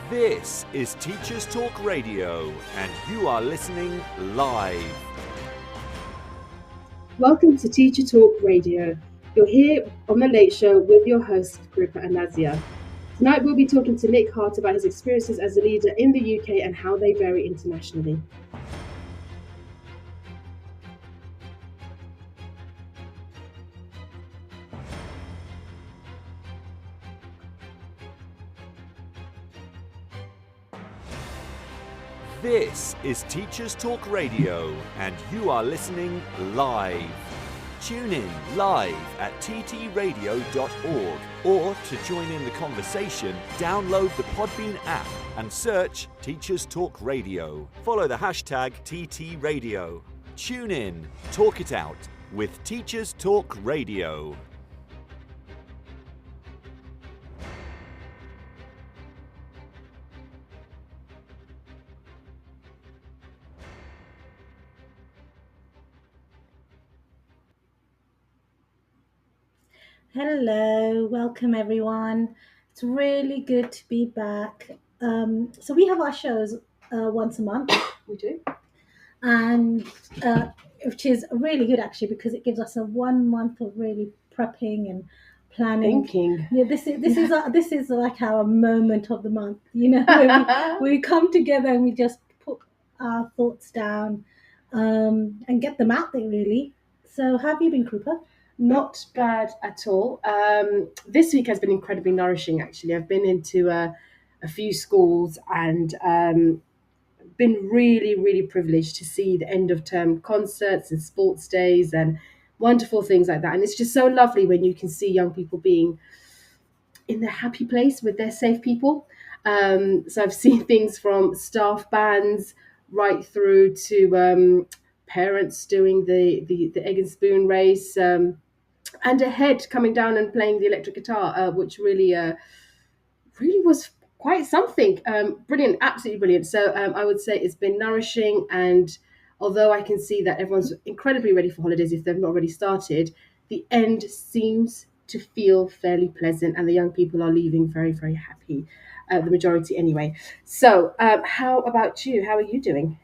This is Teachers Talk Radio, and you are listening live. Welcome to Teacher Talk Radio. You're here on The Late Show with your hosts, Krupa and Nazya. Tonight we'll be talking to Nick Hart about his experiences as a leader in the UK and how they vary internationally. This is Teachers Talk Radio, and you are listening live. Tune in live at ttradio.org, or to join in the conversation, download the Podbean app and search Teachers Talk Radio. Follow the hashtag TTRadio. Tune in, talk it out with Teachers Talk Radio. Hello, welcome everyone. It's really good to be back. So we have our shows once a month. We do. And which is really good actually, because it gives us a 1 month of really prepping and planning. Thinking. Yeah, this is like our moment of the month, where we come together and we just put our thoughts down and get them out there really. So how have you been, Krupa? Not bad at all. This week has been incredibly nourishing, actually. I've been into a few schools and been really, really privileged to see the end of term concerts and sports days and wonderful things like that. And it's just so lovely when you can see young people being in their happy place with their safe people. So I've seen things from staff bands right through to parents doing the egg and spoon race, and a head coming down and playing the electric guitar, which really was quite something. Brilliant, absolutely brilliant. So I would say it's been nourishing, and although I can see that everyone's incredibly ready for holidays if they've not already started, the end seems to feel fairly pleasant, and the young people are leaving very, very happy, the majority anyway. So how about you? How are you doing?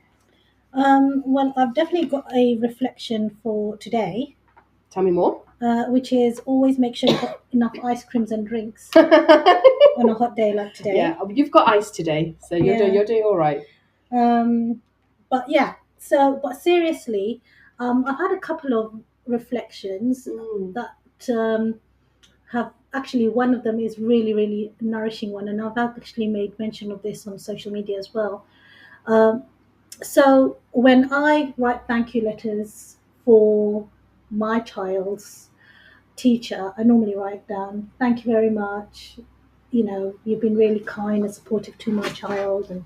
Well, I've definitely got a reflection for today. Tell me more. Which is always make sure you've got enough ice creams and drinks on a hot day like today. Yeah, you've got ice today, so you're doing all right. But yeah, but seriously, I've had a couple of reflections that have actually, one of them is really, really nourishing one, and I've actually made mention of this on social media as well. So when I write thank you letters for my child's teacher, I normally write down, thank you very much, you've been really kind and supportive to my child and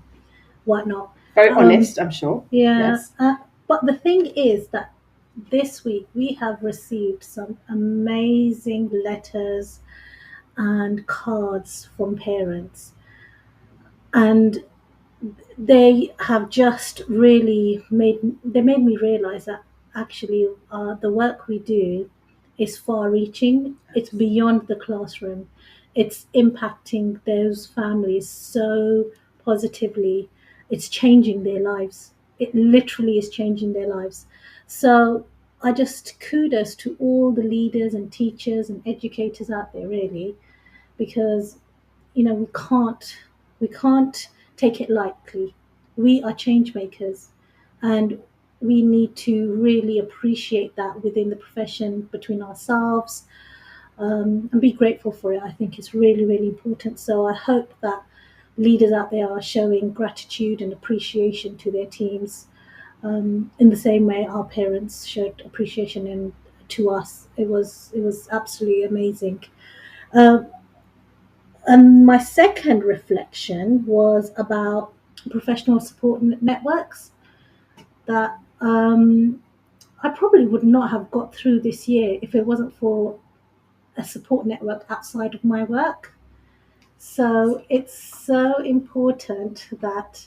whatnot. Very honest, I'm sure. Yeah. Yes. But the thing is that this week we have received some amazing letters and cards from parents, and they have just really made me realize that actually the work we do is far-reaching. It's beyond the classroom. It's impacting those families so positively. It's changing their lives. It literally is changing their lives. So I just kudos to all the leaders and teachers and educators out there, really, because we can't take it lightly. We are change makers, and we need to really appreciate that within the profession, between ourselves, and be grateful for it. I think it's really, really important. So I hope that leaders out there are showing gratitude and appreciation to their teams, in the same way our parents showed appreciation to us. It was absolutely amazing. And my second reflection was about professional support networks that I probably would not have got through this year if it wasn't for a support network outside of my work. So it's so important that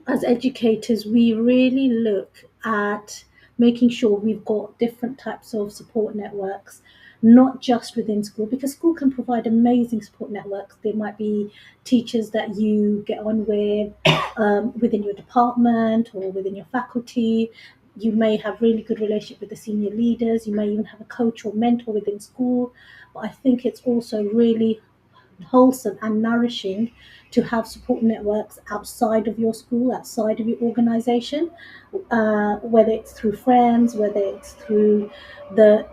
as educators, we really look at making sure we've got different types of support networks, not just within school, because school can provide amazing support networks. There might be teachers that you get on with within your department or within your faculty. You may have really good relationship with the senior leaders. You may even have a coach or mentor within school. But I think it's also really wholesome and nourishing to have support networks outside of your school, outside of your organization, whether it's through friends, whether it's through the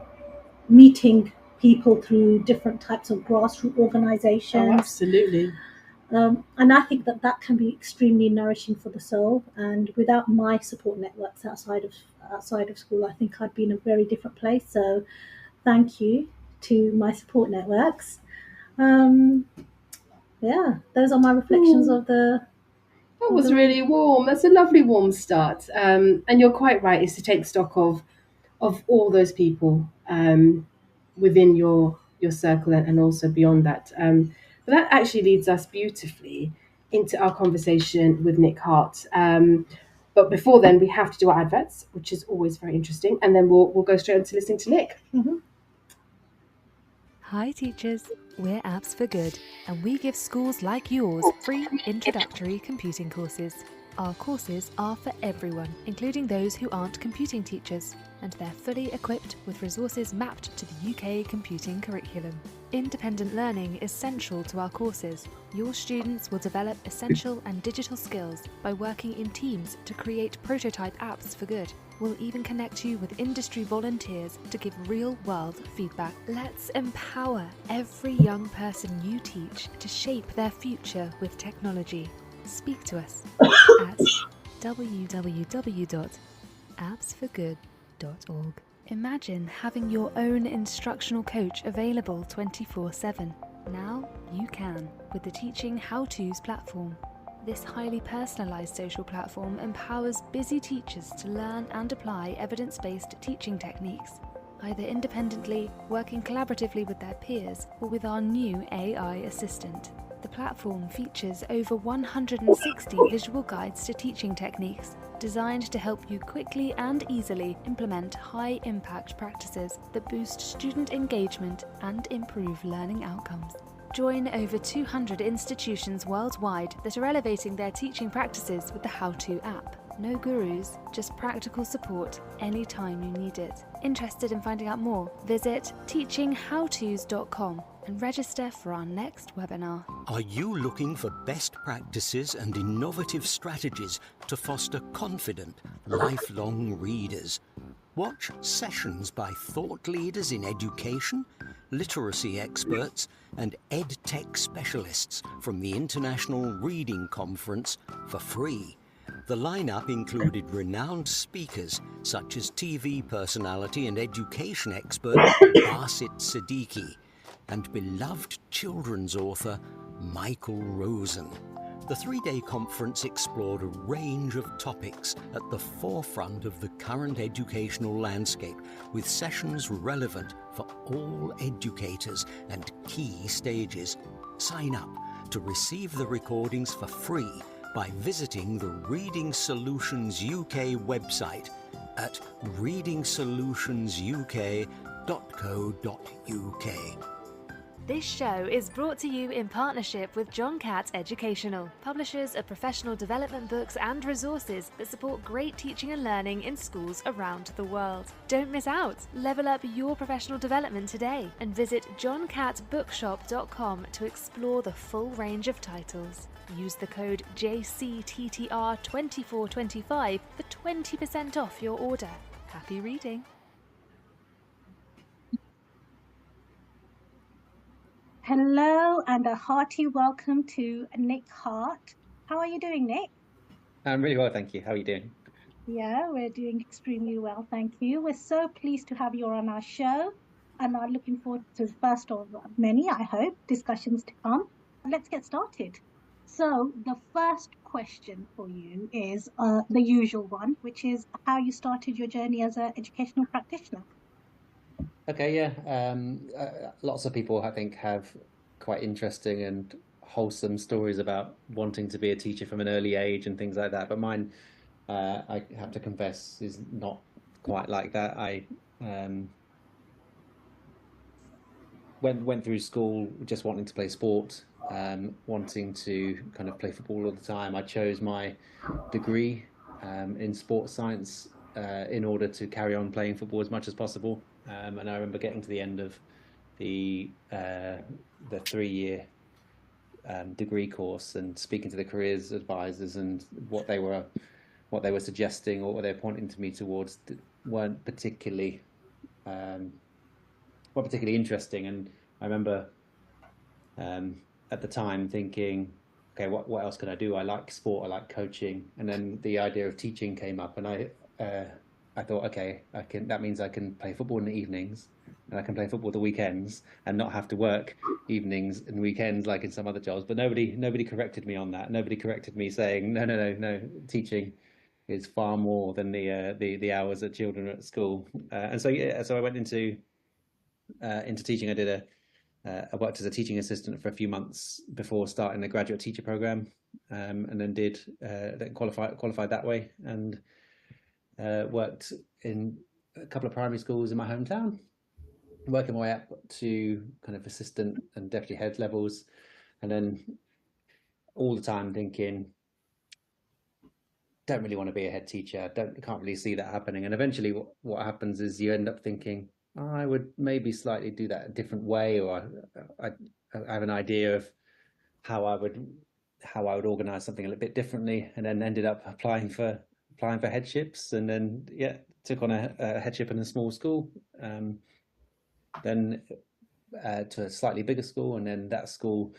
meeting people through different types of grassroots Oh, organizations. absolutely. And I think that can be extremely nourishing for the soul. And without my support networks outside of school, I think I'd be in a very different place. So thank you to my support networks. Yeah, those are my reflections of the. That was really warm. That's a lovely warm start. And you're quite right, is to take stock of all those people within your circle and also beyond that. But that actually leads us beautifully into our conversation with Nick Hart. But before then, we have to do our adverts, which is always very interesting, and then we'll go straight into listening to Nick. Hi teachers, we're Apps for Good, and we give schools like yours free introductory computing courses. Our courses are for everyone, including those who aren't computing teachers, and they're fully equipped with resources mapped to the UK computing curriculum. Independent learning is central to our courses. Your students will develop essential and digital skills by working in teams to create prototype apps for good. We'll even connect you with industry volunteers to give real-world feedback. Let's empower every young person you teach to shape their future with technology. Speak to us at www.appsforgood.org. Imagine having your own instructional coach available 24/7. Now you can with the Teaching How-Tos platform. This highly personalised social platform empowers busy teachers to learn and apply evidence-based teaching techniques, either independently, working collaboratively with their peers, or with our new AI assistant. The platform features over 160 visual guides to teaching techniques, designed to help you quickly and easily implement high-impact practices that boost student engagement and improve learning outcomes. Join over 200 institutions worldwide that are elevating their teaching practices with the How-To app. No gurus, just practical support anytime you need it. Interested in finding out more? Visit teachinghowtos.com and register for our next webinar. Are you looking for best practices and innovative strategies to foster confident, lifelong readers? Watch sessions by thought leaders in education, literacy experts, and EdTech specialists from the International Reading Conference for free. The lineup included renowned speakers such as TV personality and education expert Basit Siddiqui and beloved children's author Michael Rosen. The three-day conference explored a range of topics at the forefront of the current educational landscape, with sessions relevant for all educators and key stages. Sign up to receive the recordings for free by visiting the Reading Solutions UK website at readingsolutionsuk.co.uk. This show is brought to you in partnership with John Catt Educational, publishers of professional development books and resources that support great teaching and learning in schools around the world. Don't miss out. Level up your professional development today and visit johncattbookshop.com to explore the full range of titles. Use the code JCTTR2425 for 20% off your order. Happy reading. Hello and a hearty welcome to Nick Hart. How are you doing, Nick? I'm really well, thank you. How are you doing? Yeah, we're doing extremely well, thank you. We're so pleased to have you on our show and are looking forward to the first of many, I hope, discussions to come. Let's get started. So the first question for you is the usual one, which is how you started your journey as an educational practitioner. Okay, yeah. Lots of people, I think, have quite interesting and wholesome stories about wanting to be a teacher from an early age and things like that. But mine, I have to confess, is not quite like that. I went through school just wanting to play sport, wanting to kind of play football all the time. I chose my degree in sports science in order to carry on playing football as much as possible. And I remember getting to the end of the 3-year degree course and speaking to the careers advisors, and what they were suggesting or what they were pointing to me towards weren't particularly interesting. And I remember at the time thinking, okay, what else can I do? I like sport, I like coaching, and then the idea of teaching came up, and I thought, okay, that means I can play football in the evenings, and I can play football the weekends, and not have to work evenings and weekends like in some other jobs. But nobody corrected me on that. Nobody corrected me saying, no, teaching is far more than the hours that children are at school. And so I went into teaching. I worked as a teaching assistant for a few months before starting the graduate teacher program, and then then qualified that way, and worked in a couple of primary schools in my hometown, working my way up to kind of assistant and deputy head levels, and then all the time thinking, don't really want to be a head teacher, can't really see that happening. And eventually what happens is you end up thinking, I would maybe slightly do that a different way, or I have an idea of how I would organize something a little bit differently, and then ended up applying for headships, and then took on a headship in a small school, then to a slightly bigger school, and then that school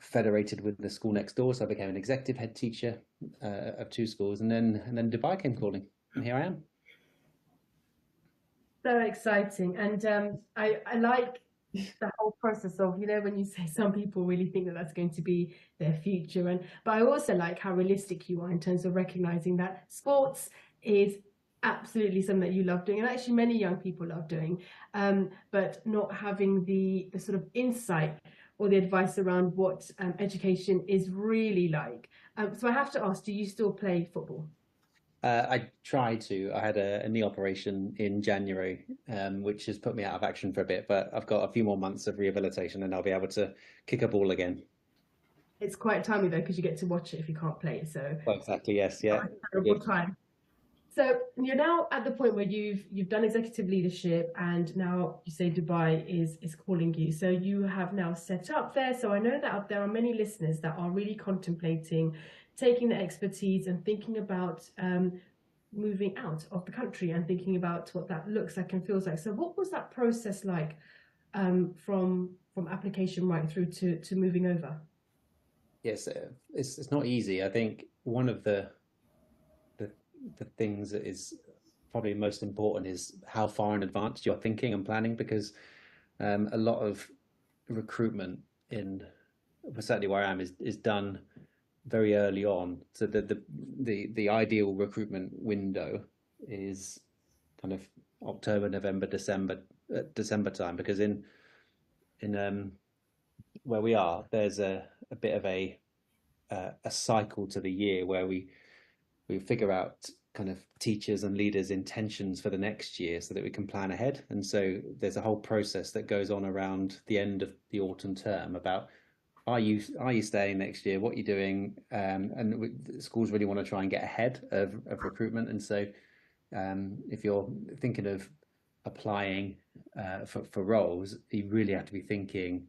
federated with the school next door, so I became an executive head teacher of 2 schools, and then Dubai came calling, and here I am. So exciting. And I like the whole process of, when you say some people really think that that's going to be their future, but I also like how realistic you are in terms of recognizing that sports is absolutely something that you love doing, and actually many young people love doing, but not having the sort of insight or the advice around what education is really like. So I have to ask, do you still play football? I tried to. I had a knee operation in January, which has put me out of action for a bit, but I've got a few more months of rehabilitation and I'll be able to kick a ball again. It's quite timely though, because you get to watch it if you can't play. So well, exactly, yes, yeah. Terrible time. So you're now at the point where you've done executive leadership, and now you say Dubai is calling you. So you have now set up there. So I know that there are many listeners that are really contemplating taking the expertise and thinking about moving out of the country and thinking about what that looks like and feels like. So what was that process like from application right through to moving over? Yes, it's not easy. I think one of the things that is probably most important is how far in advance you're thinking and planning, because a lot of recruitment certainly where I am is done very early on. So the ideal recruitment window is kind of October, November, December time, because in where we are, there's a bit of a cycle to the year where we figure out kind of teachers and leaders' intentions for the next year so that we can plan ahead. And so there's a whole process that goes on around the end of the autumn term about, are you staying next year? What are you doing? And schools really want to try and get ahead of recruitment. And so if you're thinking of applying for roles, you really have to be thinking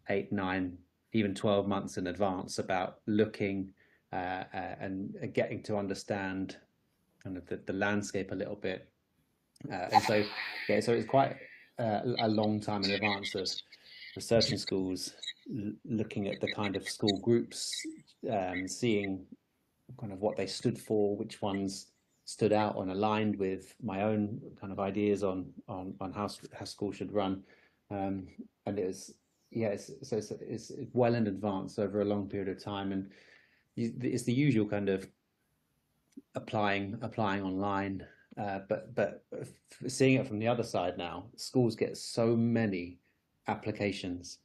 8, 9, even 12 months in advance about looking and getting to understand kind of the landscape a little bit. And so it's quite a long time in advance of researching schools, looking at the kind of school groups, seeing kind of what they stood for, which ones stood out and aligned with my own kind of ideas on how school should run. And it's well in advance over a long period of time, and it's the usual kind of applying online. But seeing it from the other side now, schools get so many applications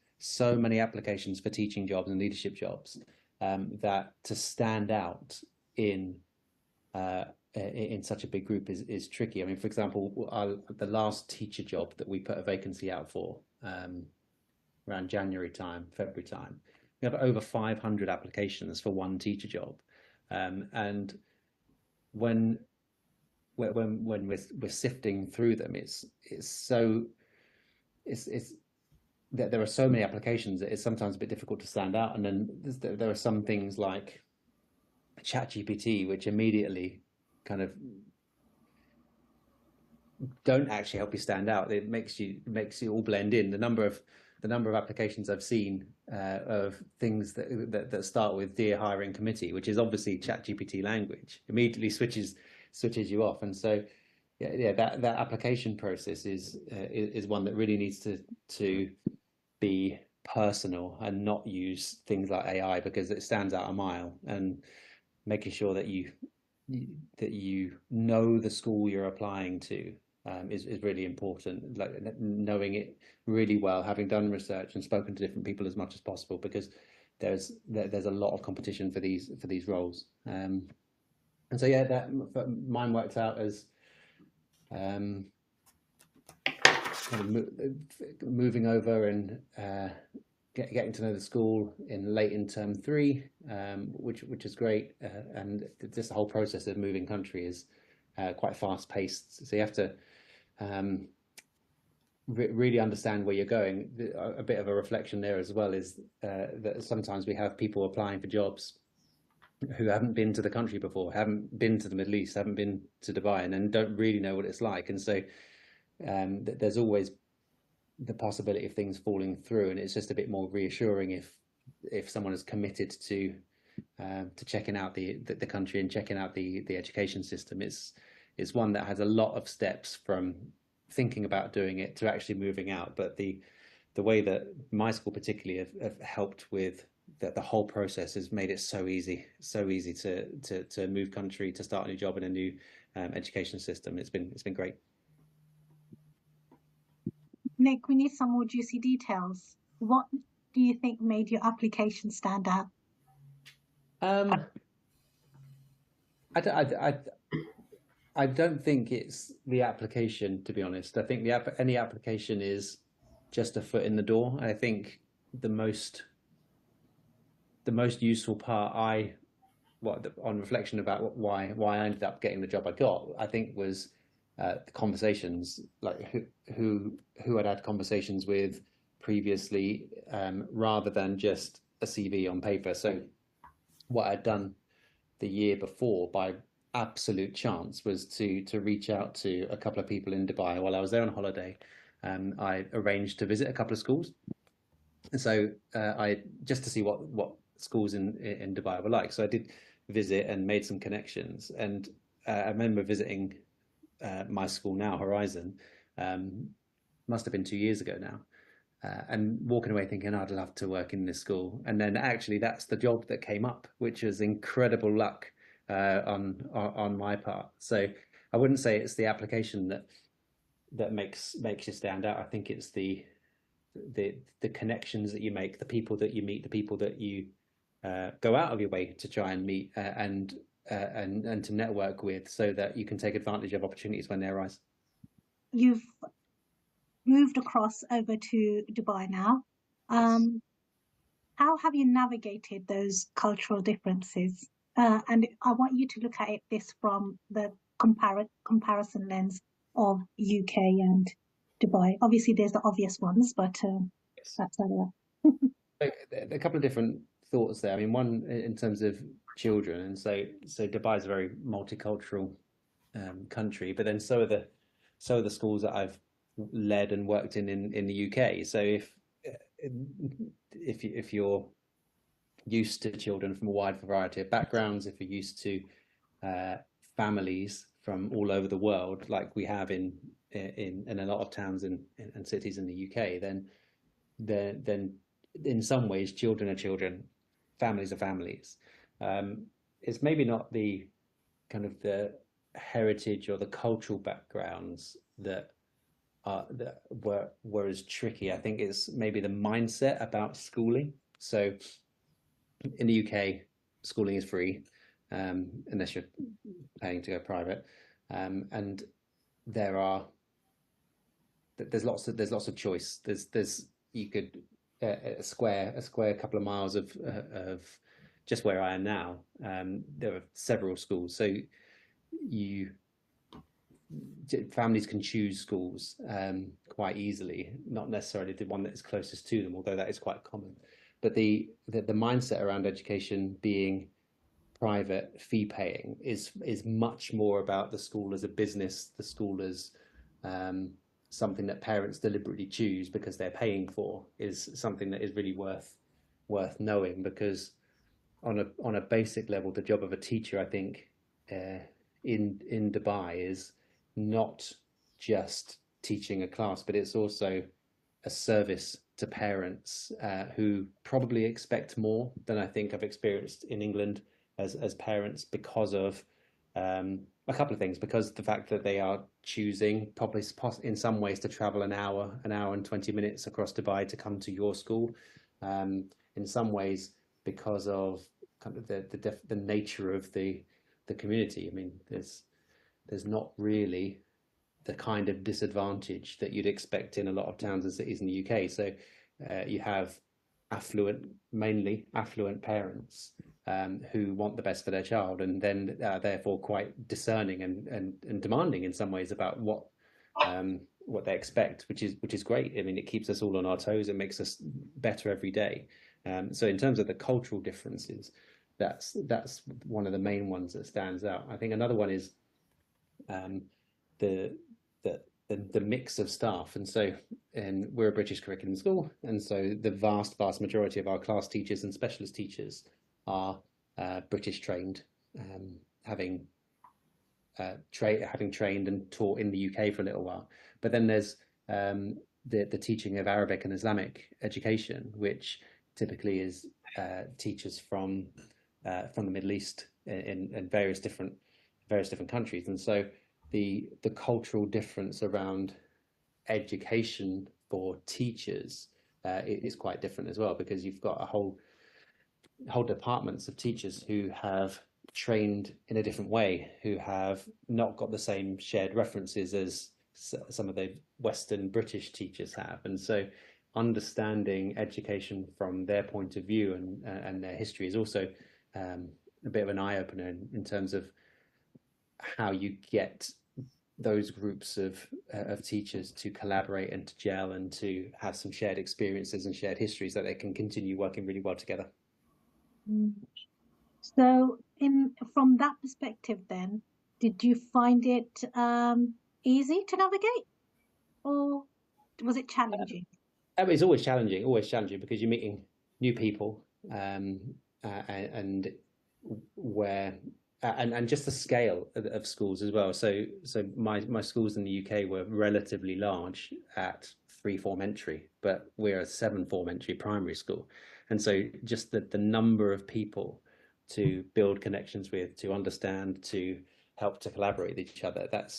for teaching jobs and leadership jobs, that to stand out in in such a big group is tricky. I mean, for example, the last teacher job that we put a vacancy out for around January time, February time, we have over 500 applications for one teacher job, and when we're sifting through them, it's that there are so many applications that it's sometimes a bit difficult to stand out. And then there are some things like ChatGPT, which immediately kind of don't actually help you stand out. It makes you all blend in. The number of applications I've seen of things that start with "Dear Hiring Committee," which is obviously ChatGPT language, immediately switches you off. And so that application process is one that really needs to be personal and not use things like AI, because it stands out a mile. And making sure that you know the school you're applying to is really important. Like knowing it really well, having done research and spoken to different people as much as possible, because there's a lot of competition for these roles. And so mine worked out as kind of moving over and getting to know the school in term 3, which is great, and just the whole process of moving country is quite fast paced. So you have to really understand where you're going. A bit of a reflection there as well is that sometimes we have people applying for jobs who haven't been to the country before, haven't been to the Middle East, haven't been to Dubai, and then don't really know what it's like. And so there's always the possibility of things falling through, and it's just a bit more reassuring if someone is committed to checking out the country and checking out the education system. It's one that has a lot of steps from thinking about doing it to actually moving out. But the way that my school particularly have helped with the whole process has made it so easy to move country, to start a new job in a new education system. It's been great. Nick, we need some more juicy details. What do you think made your application stand out? I don't think it's the application, to be honest. I think any application is just a foot in the door. I think the most useful part, on reflection about why I ended up getting the job I got, I think was the conversations, like who I'd had conversations with previously, rather than just a CV on paper. So what I'd done the year before by absolute chance was to reach out to a couple of people in Dubai while I was there on holiday. I arranged to visit a couple of schools, and so I just to see what schools in Dubai were like. So I did visit and made some connections, and I remember visiting my school now, Horizon, must have been 2 years ago now, and walking away thinking I'd love to work in this school. And then actually that's the job that came up, which was incredible luck on my part. So I wouldn't say it's the application that makes you stand out. I think it's the connections that you make, the people that you meet, the people that you go out of your way to try and meet and to network with, so that you can take advantage of opportunities when they arise. You've moved across over to Dubai now. How have you navigated those cultural differences? And I want you to look at this from the comparison lens of UK and Dubai. Obviously, there's the obvious ones, but Yes. that's other. A couple of different thoughts there. I mean, one in terms of children, and so Dubai is a very multicultural country, but then so are the schools that I've led and worked in the UK. So if you're used to children from a wide variety of backgrounds, if you're used to families from all over the world, like we have in a lot of towns and cities in the UK, then in some ways children are children, families are families. It's maybe not the kind of the heritage or the cultural backgrounds that were as tricky. I think it's maybe the mindset about schooling. So in the UK, schooling is free. unless you're paying to go private. And there's lots of choice. You could a square couple of miles of just where I am now. There are several schools, so families can choose schools quite easily, not necessarily the one that is closest to them, although that is quite common. But the mindset around education being private, fee paying, is much more about the school as a business, the school as something that parents deliberately choose because they're paying for, is something that is really worth knowing. Because on a basic level, the job of a teacher, I think, in Dubai is not just teaching a class, but it's also a service to parents who probably expect more than I think I've experienced in England as parents, because of a couple of things. Because the fact that they are choosing, probably in some ways, to travel an hour and 20 minutes across Dubai to come to your school. In some ways, because of kind of the nature of the community. I mean, there's not really the kind of disadvantage that you'd expect in a lot of towns and cities in the UK. So you have mainly affluent parents who want the best for their child, and then therefore quite discerning and demanding in some ways about what they expect, which is great. I mean, it keeps us all on our toes. It makes us better every day. So in terms of the cultural differences, that's one of the main ones that stands out. I think another one is the mix of staff. And so, we're a British curriculum school, and so the vast majority of our class teachers and specialist teachers are British trained, having trained and taught in the UK for a little while. But then there's the teaching of Arabic and Islamic education, which typically is teachers from the Middle East in various different countries. And so the cultural difference around education for teachers is quite different as well, because you've got a whole departments of teachers who have trained in a different way, who have not got the same shared references as some of the Western British teachers have. And so understanding education from their point of view and their history is also a bit of an eye-opener in terms of how you get those groups of teachers to collaborate and to gel and to have some shared experiences and shared histories that they can continue working really well together. So from that perspective then, did you find it easy to navigate, or was it challenging? It's always challenging because you're meeting new people, and just the scale of schools as well. So my schools in the UK were relatively large at 3-form entry, but we're a 7-form entry primary school, and so just the number of people to build connections with, to understand, to help to collaborate with each other, that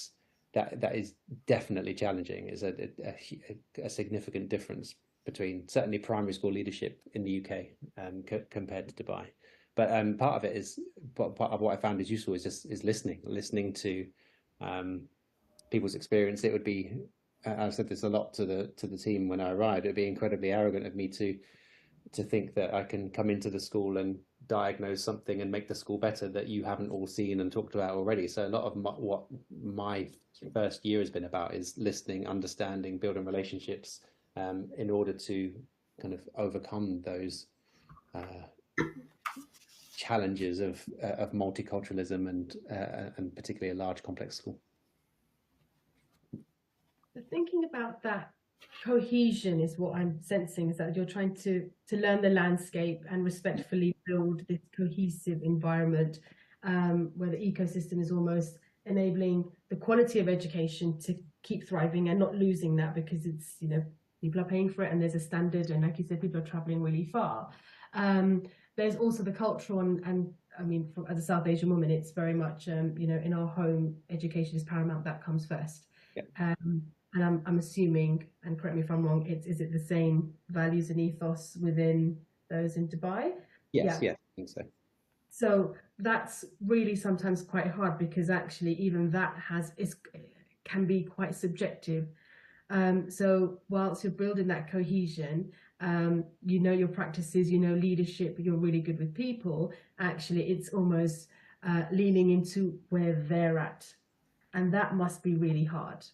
is definitely challenging. Is a significant difference between certainly primary school leadership in the UK compared to Dubai. But part of it is, part of what I found is useful is listening to people's experience. It would be, I've said this a lot to the team when I arrived, it would be incredibly arrogant of me to think that I can come into the school and diagnose something and make the school better that you haven't all seen and talked about already. So a lot of what my first year has been about is listening, understanding, building relationships in order to kind of overcome those challenges of multiculturalism and particularly a large complex school. Thinking about that cohesion is what I'm sensing, is that you're trying to learn the landscape and respectfully build this cohesive environment where the ecosystem is almost enabling the quality of education to keep thriving and not losing that, because it's, people are paying for it and there's a standard, and like you said, people are traveling really far. There's also the cultural and I mean, as a South Asian woman, it's very much in our home, education is paramount. That comes first. Yeah. And I'm assuming, and correct me if I'm wrong, is it the same values and ethos within those in Dubai? Yes, yeah, I think so. So that's really sometimes quite hard, because actually even that can be quite subjective. So whilst you're building that cohesion, you know your practices, you know leadership, you're really good with people. Actually, it's almost leaning into where they're at, and that must be really hard.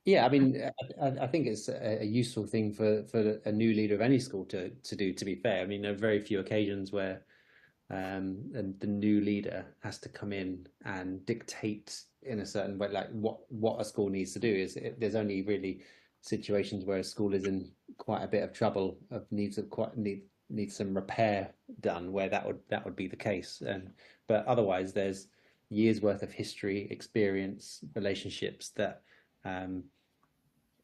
Yeah, I mean, I think it's a useful thing for a new leader of any school to do. To be fair, I mean, there are very few occasions where and the new leader has to come in and dictate in a certain way, like what a school needs to do. There's only really situations where a school is in quite a bit of trouble, needs some repair done, where that would be the case. But otherwise, there's years worth of history, experience, relationships um,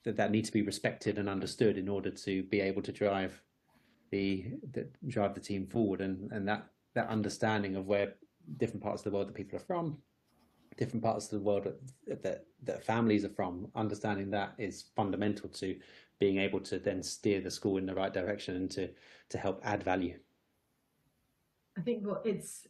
that need to be respected and understood in order to be able to drive the team forward, and that understanding of where different parts of the world that people are from, different parts of the world that families are from, understanding that is fundamental to being able to then steer the school in the right direction and to help add value. I think it's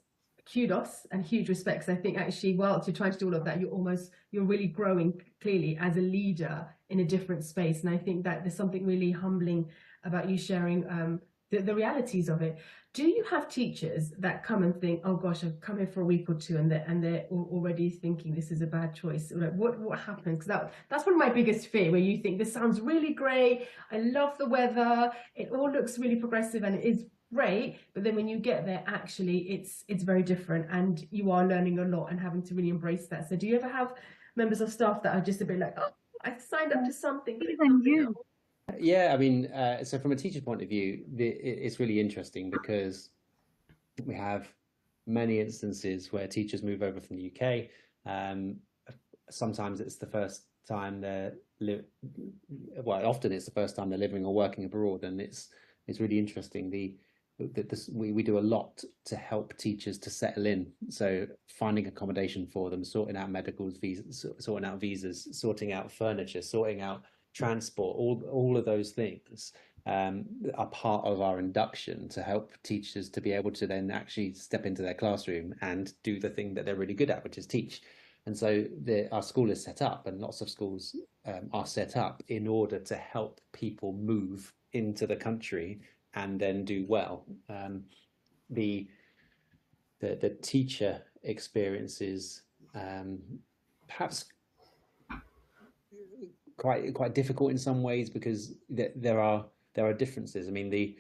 kudos and huge respects. I think actually, whilst you're trying to do all of that, you're really growing clearly as a leader in a different space. And I think that there's something really humbling about you sharing the realities of it. Do you have teachers that come and think, oh gosh, I've come here for a week or two, and they're already thinking this is a bad choice? Like, what happens? Because that's one of my biggest fear, where you think this sounds really great, I love the weather, it all looks really progressive, and it is great, but then when you get there, actually it's very different, and you are learning a lot and having to really embrace that. So do you ever have members of staff that are just a bit like, oh, I've signed up to something, but it's something else? Yeah, I mean, so from a teacher's point of view, it's really interesting because we have many instances where teachers move over from the UK. Sometimes it's the first time often it's the first time they're living or working abroad, and it's really interesting. We do a lot to help teachers to settle in. So finding accommodation for them, sorting out medical visas, sorting out visas, sorting out furniture, sorting out transport, all of those things are part of our induction to help teachers to be able to then actually step into their classroom and do the thing that they're really good at, which is teach. And so our school is set up, and lots of schools are set up in order to help people move into the country and then do well. The teacher experiences perhaps quite difficult in some ways, because there are differences. I mean, the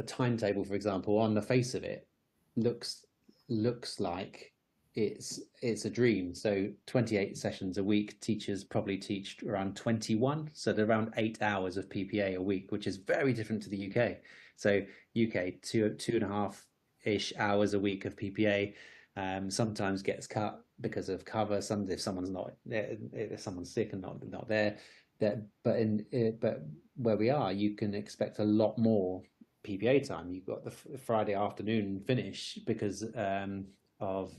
timetable, for example, on the face of it looks like it's a dream. So 28 sessions a week, teachers probably teach around 21, so they're around 8 hours of PPA a week, which is very different to the UK. So UK 2.5-ish hours a week of PPA. Sometimes gets cut because of cover. If someone's not there, if someone's sick and not there. But where we are, you can expect a lot more PPA time. You've got the Friday afternoon finish because of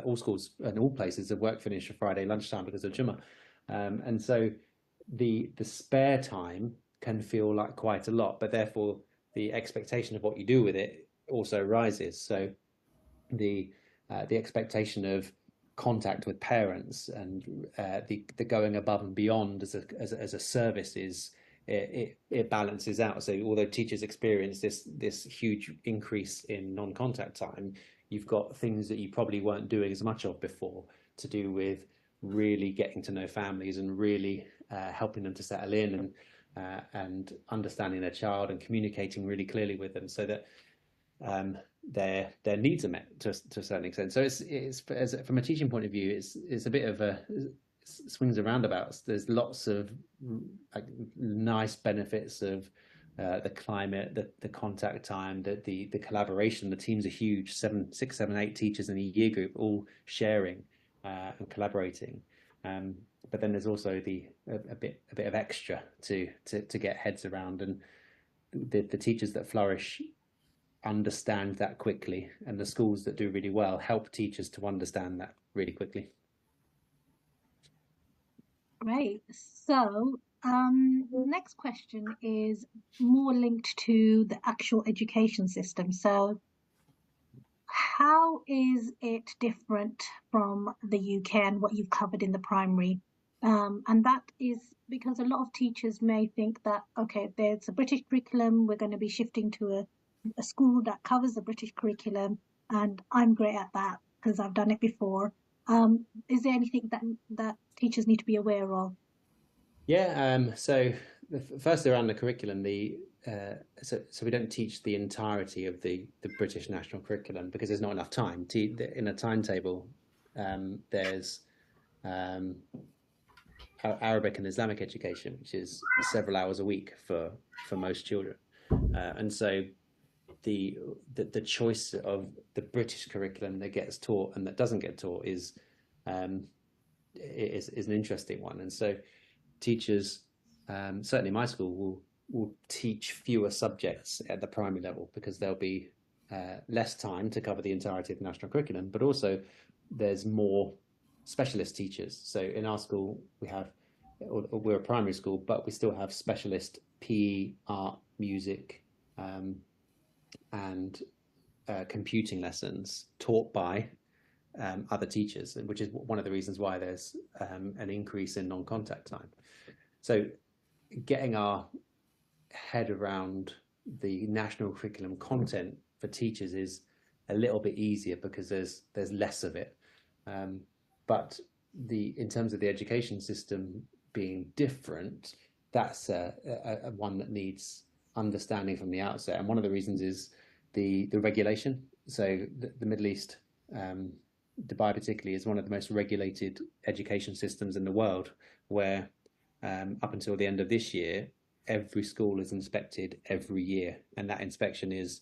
all schools and all places of work finish for Friday lunchtime because of Jummah. And so the spare time can feel like quite a lot, but therefore the expectation of what you do with it also rises. So the expectation of contact with parents and the going above and beyond as a service it balances out. So although teachers experience this huge increase in non-contact time, you've got things that you probably weren't doing as much of before, to do with really getting to know families and really helping them to settle in and understanding their child and communicating really clearly with them, so that their needs are met to a certain extent. So it's from a teaching point of view, it's a bit of a swings and roundabouts. There's lots of nice benefits of the climate, the contact time, the collaboration. The teams are huge, 6, 7, 8 teachers in a year group, all sharing and collaborating. But then there's also a bit of extra to get heads around, and the teachers that flourish understand that quickly, and the schools that do really well help teachers to understand that really quickly. Great. So The next question is more linked to the actual education system. So, how is it different from the UK and what you've covered in the primary? And that is because a lot of teachers may think that, okay, there's a British curriculum, we're going to be shifting to a school that covers the British curriculum, and I'm great at that because I've done it before. Is there anything that teachers need to be aware of? Yeah, so first around the curriculum, so we don't teach the entirety of the British national curriculum because there's not enough time. In a timetable, there's Arabic and Islamic education, which is several hours a week for most children, and so the choice of the British curriculum that gets taught and that doesn't get taught is an interesting one, and so teachers, certainly my school, will teach fewer subjects at the primary level because there'll be less time to cover the entirety of the national curriculum, but also there's more specialist teachers. So in our school, we're a primary school, but we still have specialist PE, art, music, and computing lessons taught by other teachers, which is one of the reasons why there's an increase in non-contact time. So getting our head around the national curriculum content for teachers is a little bit easier because there's less of it. But in terms of the education system being different, that's a one that needs understanding from the outset. And one of the reasons is the regulation. So the Middle East, Dubai particularly, is one of the most regulated education systems in the world, where up until the end of this year, every school is inspected every year, and that inspection is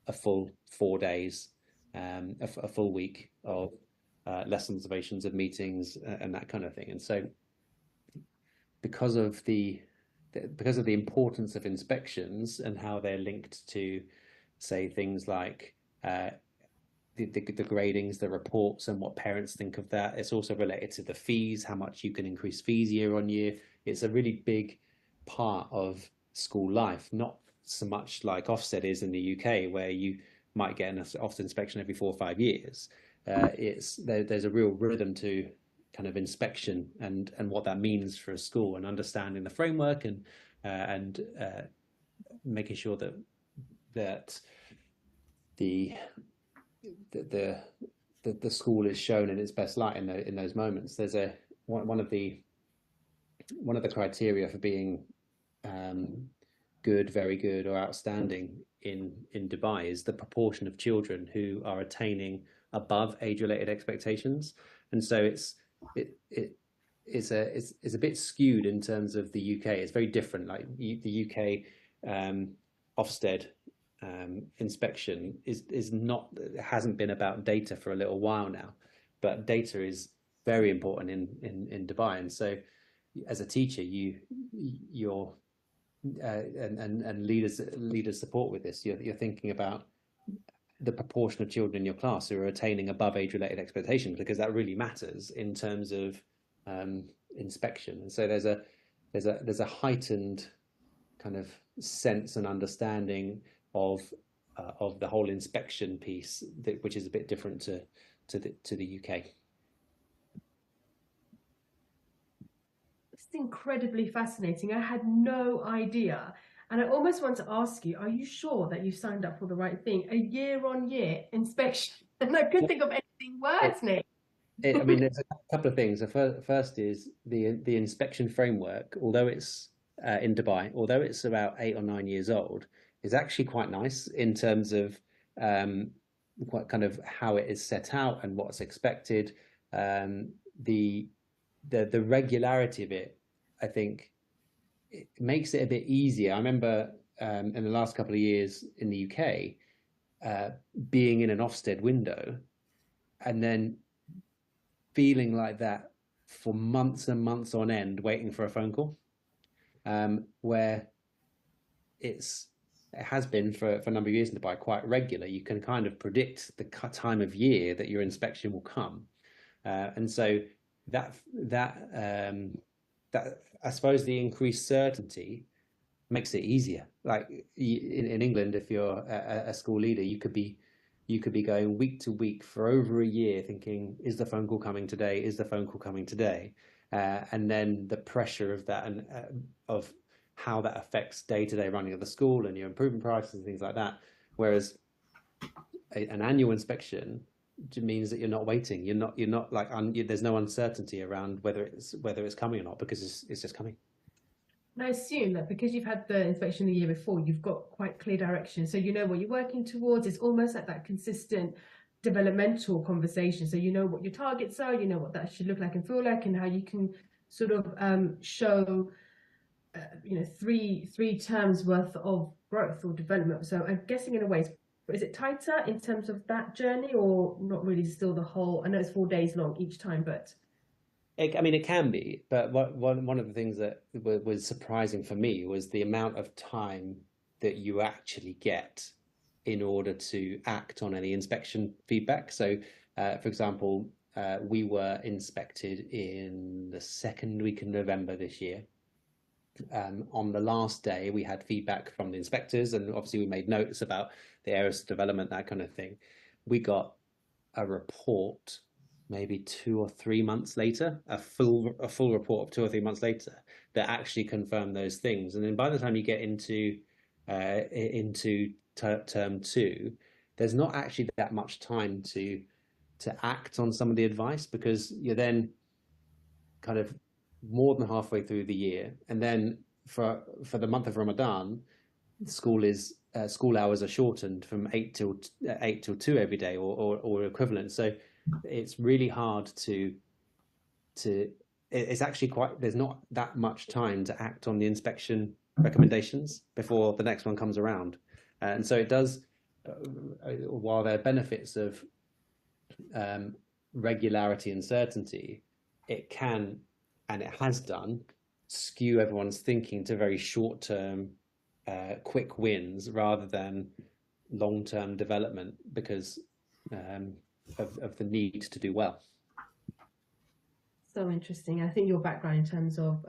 a full 4 days, a full week of lesson observations, of meetings, and that kind of thing. And so, because of the importance of inspections and how they're linked to, say, things like the gradings, the reports, and what parents think of that. It's also related to the fees, how much you can increase fees year on year. It's a really big part of school life, not so much like Ofsted is in the UK, where you might get an Ofsted inspection every 4 or 5 years. There's a real rhythm to kind of inspection and what that means for a school, and understanding the framework and making sure that the school is shown in its best light in those moments. There's one of the criteria for being good, very good, or outstanding in Dubai is the proportion of children who are attaining above age-related expectations, and so it's a bit skewed in terms of the UK. It's very different. Like the UK Ofsted inspection hasn't been about data for a little while now, but data is very important in Dubai. And so, as a teacher, you're and leaders support with this. You're thinking about the proportion of children in your class who are attaining above age-related expectations, because that really matters in terms of inspection. And so there's a heightened kind of sense and understanding of the whole inspection piece, which is a bit different to the UK. It's incredibly fascinating. I had no idea. And I almost want to ask you, are you sure that you signed up for the right thing? A year-on-year inspection. And I couldn't think of anything worse, Nick. I mean, there's a couple of things. The first is the inspection framework, although it's in Dubai, although it's about 8 or 9 years old, is actually quite nice in terms of what kind of how it is set out and what's expected. The regularity of it, I think, it makes it a bit easier. I remember in the last couple of years in the UK, being in an Ofsted window and then feeling like that for months and months on end, waiting for a phone call, where it has been for a number of years in Dubai quite regular. You can kind of predict the time of year that your inspection will come, and so that that I suppose the increased certainty makes it easier. Like in England, if you're a school leader, you could be going week to week for over a year thinking, is the phone call coming today? Is the phone call coming today? And then the pressure of that and of how that affects day-to-day running of the school and your improvement priorities and things like that. Whereas an annual inspection means that you're not waiting. You're not like there's no uncertainty around whether it's coming or not, because it's just coming. And I assume that because you've had the inspection the year before, you've got quite clear direction. So you know what you're working towards. It's almost like that consistent developmental conversation. So you know what your targets are, you know what that should look like and feel like, and how you can sort of show, three terms worth of growth or development. So I'm guessing in a way, is it tighter in terms of that journey, or not really? Still the whole, I know it's 4 days long each time, but it can be, but one of the things that was surprising for me was the amount of time that you actually get in order to act on any inspection feedback. So, for example, we were inspected in the second week of November this year. On the last day, we had feedback from the inspectors, and obviously we made notes about the areas of development, that kind of thing. We got a report maybe 2 or 3 months later, a full report of 2 or 3 months later, that actually confirmed those things. And then by the time you get into term 2, there's not actually that much time to act on some of the advice, because you're then kind of more than halfway through the year, and then for the month of Ramadan, school hours are shortened from 8 till 2 every day, or equivalent. So it's really hard to it's actually there's not that much time to act on the inspection recommendations before the next one comes around. And so it does, while there are benefits of regularity and certainty, it can, and it has done, skew everyone's thinking to very short-term, quick wins rather than long-term development, because of the need to do well. So interesting. I think your background in terms of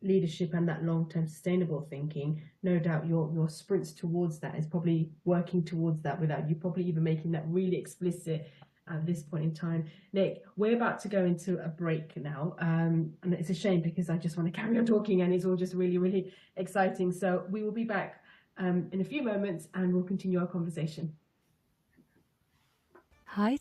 leadership and that long-term sustainable thinking, no doubt your sprints towards that is probably working towards that without you probably even making that really explicit at this point in time. Nick, we're about to go into a break now, and it's a shame because I just want to carry on talking, and it's all just really, really exciting. So we will be back in a few moments, and we'll continue our conversation. Hi,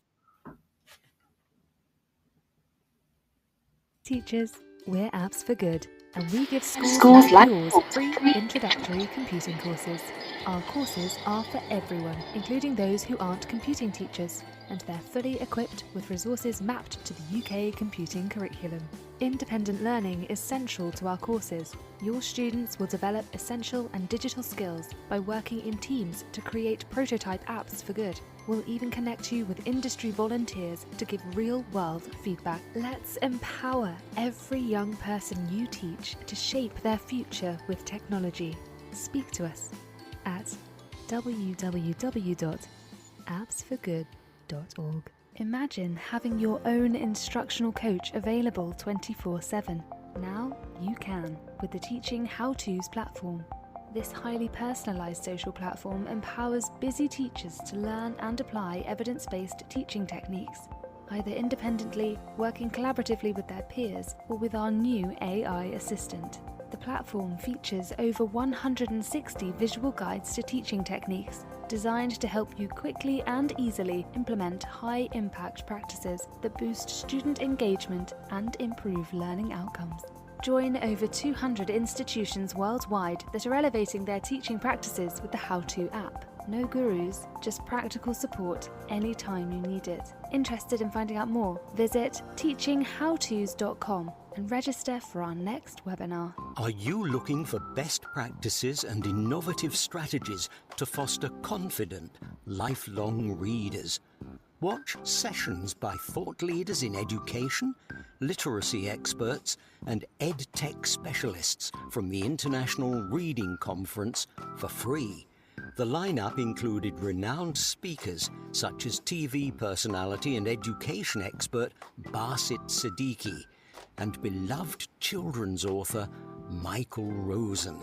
teachers. We're Apps for Good, and we give schools like yours free introductory computing courses. Our courses are for everyone, including those who aren't computing teachers, and they're fully equipped with resources mapped to the UK computing curriculum. Independent learning is central to our courses. Your students will develop essential and digital skills by working in teams to create prototype apps for good. We'll even connect you with industry volunteers to give real-world feedback. Let's empower every young person you teach to shape their future with technology. Speak to us at www.appsforgood.org. Imagine having your own instructional coach available 24/7. Now you can with the Teaching How-Tos platform. This highly personalised social platform empowers busy teachers to learn and apply evidence-based teaching techniques, either independently, working collaboratively with their peers, or with our new AI assistant. The platform features over 160 visual guides to teaching techniques, designed to help you quickly and easily implement high-impact practices that boost student engagement and improve learning outcomes. Join over 200 institutions worldwide that are elevating their teaching practices with the How-To app. No gurus, just practical support anytime you need it. Interested in finding out more? Visit teachinghowtos.com and register for our next webinar. Are you looking for best practices and innovative strategies to foster confident, lifelong readers? Watch sessions by thought leaders in education, literacy experts, and EdTech specialists from the International Reading Conference for free. The lineup included renowned speakers such as TV personality and education expert Basit Siddiqui, and beloved children's author Michael Rosen.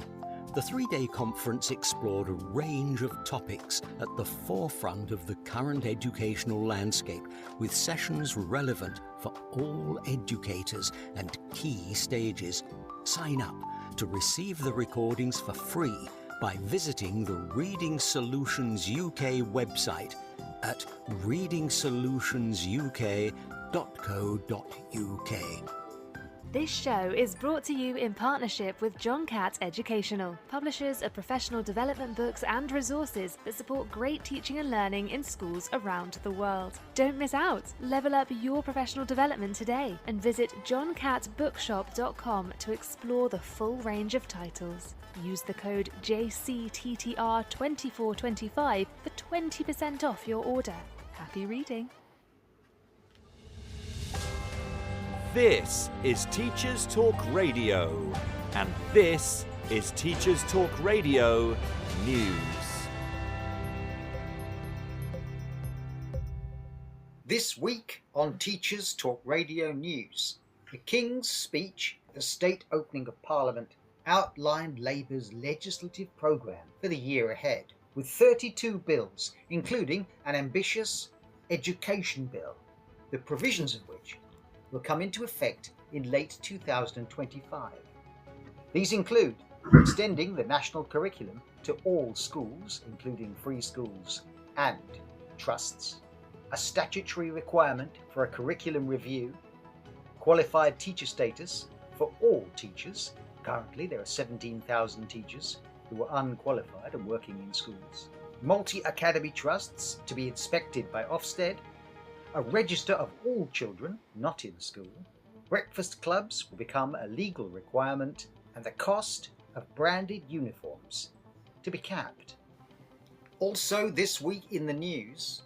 The three-day conference explored a range of topics at the forefront of the current educational landscape, with sessions relevant for all educators and key stages. Sign up to receive the recordings for free by visiting the Reading Solutions UK website at readingsolutionsuk.co.uk. This show is brought to you in partnership with John Catt Educational, publishers of professional development books and resources that support great teaching and learning in schools around the world. Don't miss out. Level up your professional development today and visit johncattbookshop.com to explore the full range of titles. Use the code JCTTR2425 for 20% off your order. Happy reading. This is Teachers Talk Radio, and this is Teachers Talk Radio News. This week on Teachers Talk Radio News, the King's speech at the state opening of Parliament outlined Labour's legislative programme for the year ahead, with 32 bills, including an ambitious education bill, the provisions of which will come into effect in late 2025. These include extending the national curriculum to all schools, including free schools and trusts, a statutory requirement for a curriculum review, qualified teacher status for all teachers. Currently there are 17,000 teachers who are unqualified and working in schools, multi-academy trusts to be inspected by Ofsted, a register of all children not in school, breakfast clubs will become a legal requirement, and the cost of branded uniforms to be capped. Also this week in the news,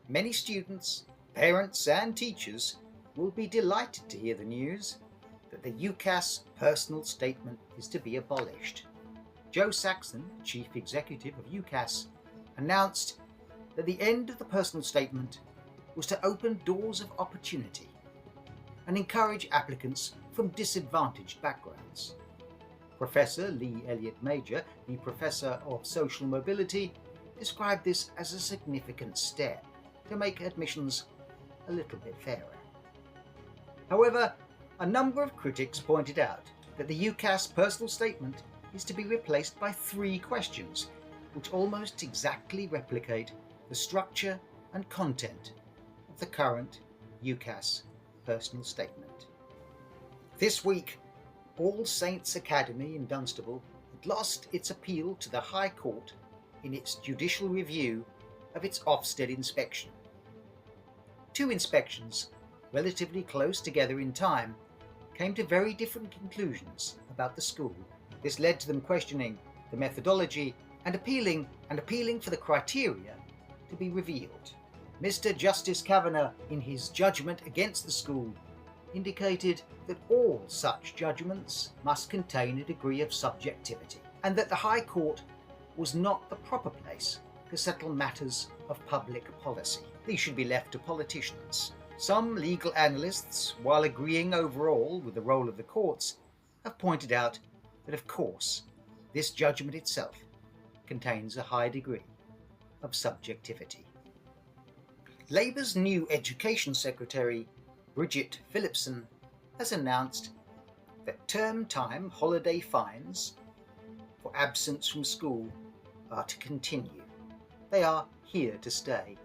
many students, parents and teachers will be delighted to hear the news that the UCAS personal statement is to be abolished. Joe Saxon, Chief Executive of UCAS, announced that the end of the personal statement was to open doors of opportunity and encourage applicants from disadvantaged backgrounds. Professor Lee Elliott Major, the Professor of Social Mobility, described this as a significant step to make admissions a little bit fairer. However, a number of critics pointed out that the UCAS personal statement is to be replaced by 3 questions, which almost exactly replicate the structure and content of the current UCAS personal statement. This week, All Saints Academy in Dunstable had lost its appeal to the High Court in its judicial review of its Ofsted inspection. 2 inspections, relatively close together in time, came to very different conclusions about the school. This led to them questioning the methodology and appealing for the criteria to be revealed. Mr. Justice Kavanagh, in his judgment against the school, indicated that all such judgments must contain a degree of subjectivity, and that the High Court was not the proper place to settle matters of public policy. These should be left to politicians. Some legal analysts, while agreeing overall with the role of the courts, have pointed out that, of course, this judgment itself contains a high degree of subjectivity. Labour's new Education Secretary, Bridget Phillipson, has announced that term-time holiday fines for absence from school are to continue. They are here to stay.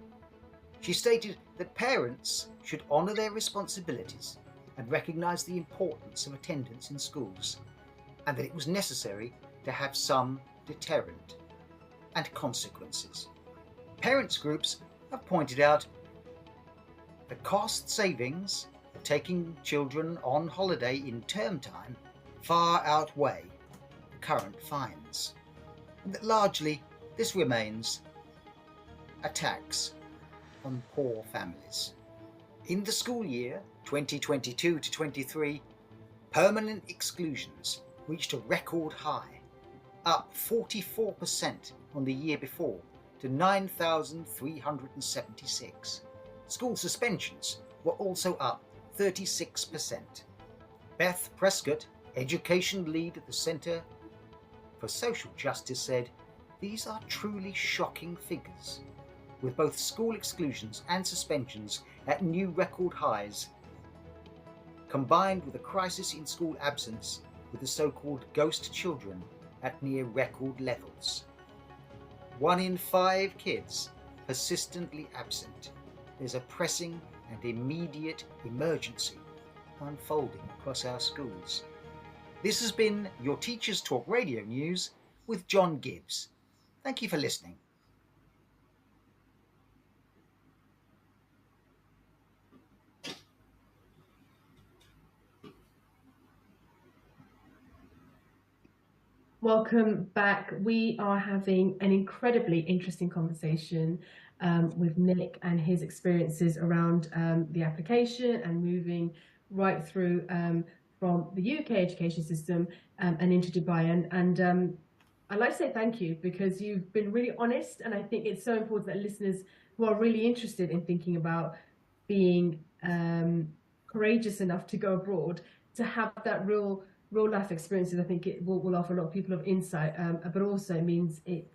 She stated that parents should honour their responsibilities and recognise the importance of attendance in schools, and that it was necessary to have some deterrent and consequences. Parents groups have pointed out the cost savings of taking children on holiday in term time far outweigh the current fines, and that largely this remains a tax on poor families. In the school year 2022 to 23, permanent exclusions reached a record high, up 44% on the year before to 9,376. School suspensions were also up 36%. Beth Prescott, education lead at the Centre for Social Justice, said, "These are truly shocking figures, with both school exclusions and suspensions at new record highs, combined with a crisis in school absence with the so-called ghost children at near record levels. 1 in 5 kids persistently absent. There's a pressing and immediate emergency unfolding across our schools." This has been your Teachers Talk Radio News with John Gibbs. Thank you for listening. Welcome back. We are having an incredibly interesting conversation with Nick and his experiences around the application and moving right through from the UK education system and into Dubai. And I'd like to say thank you, because you've been really honest, and I think it's so important that listeners who are really interested in thinking about being courageous enough to go abroad to have that real life experiences. I think it will offer a lot of people of insight, but also means they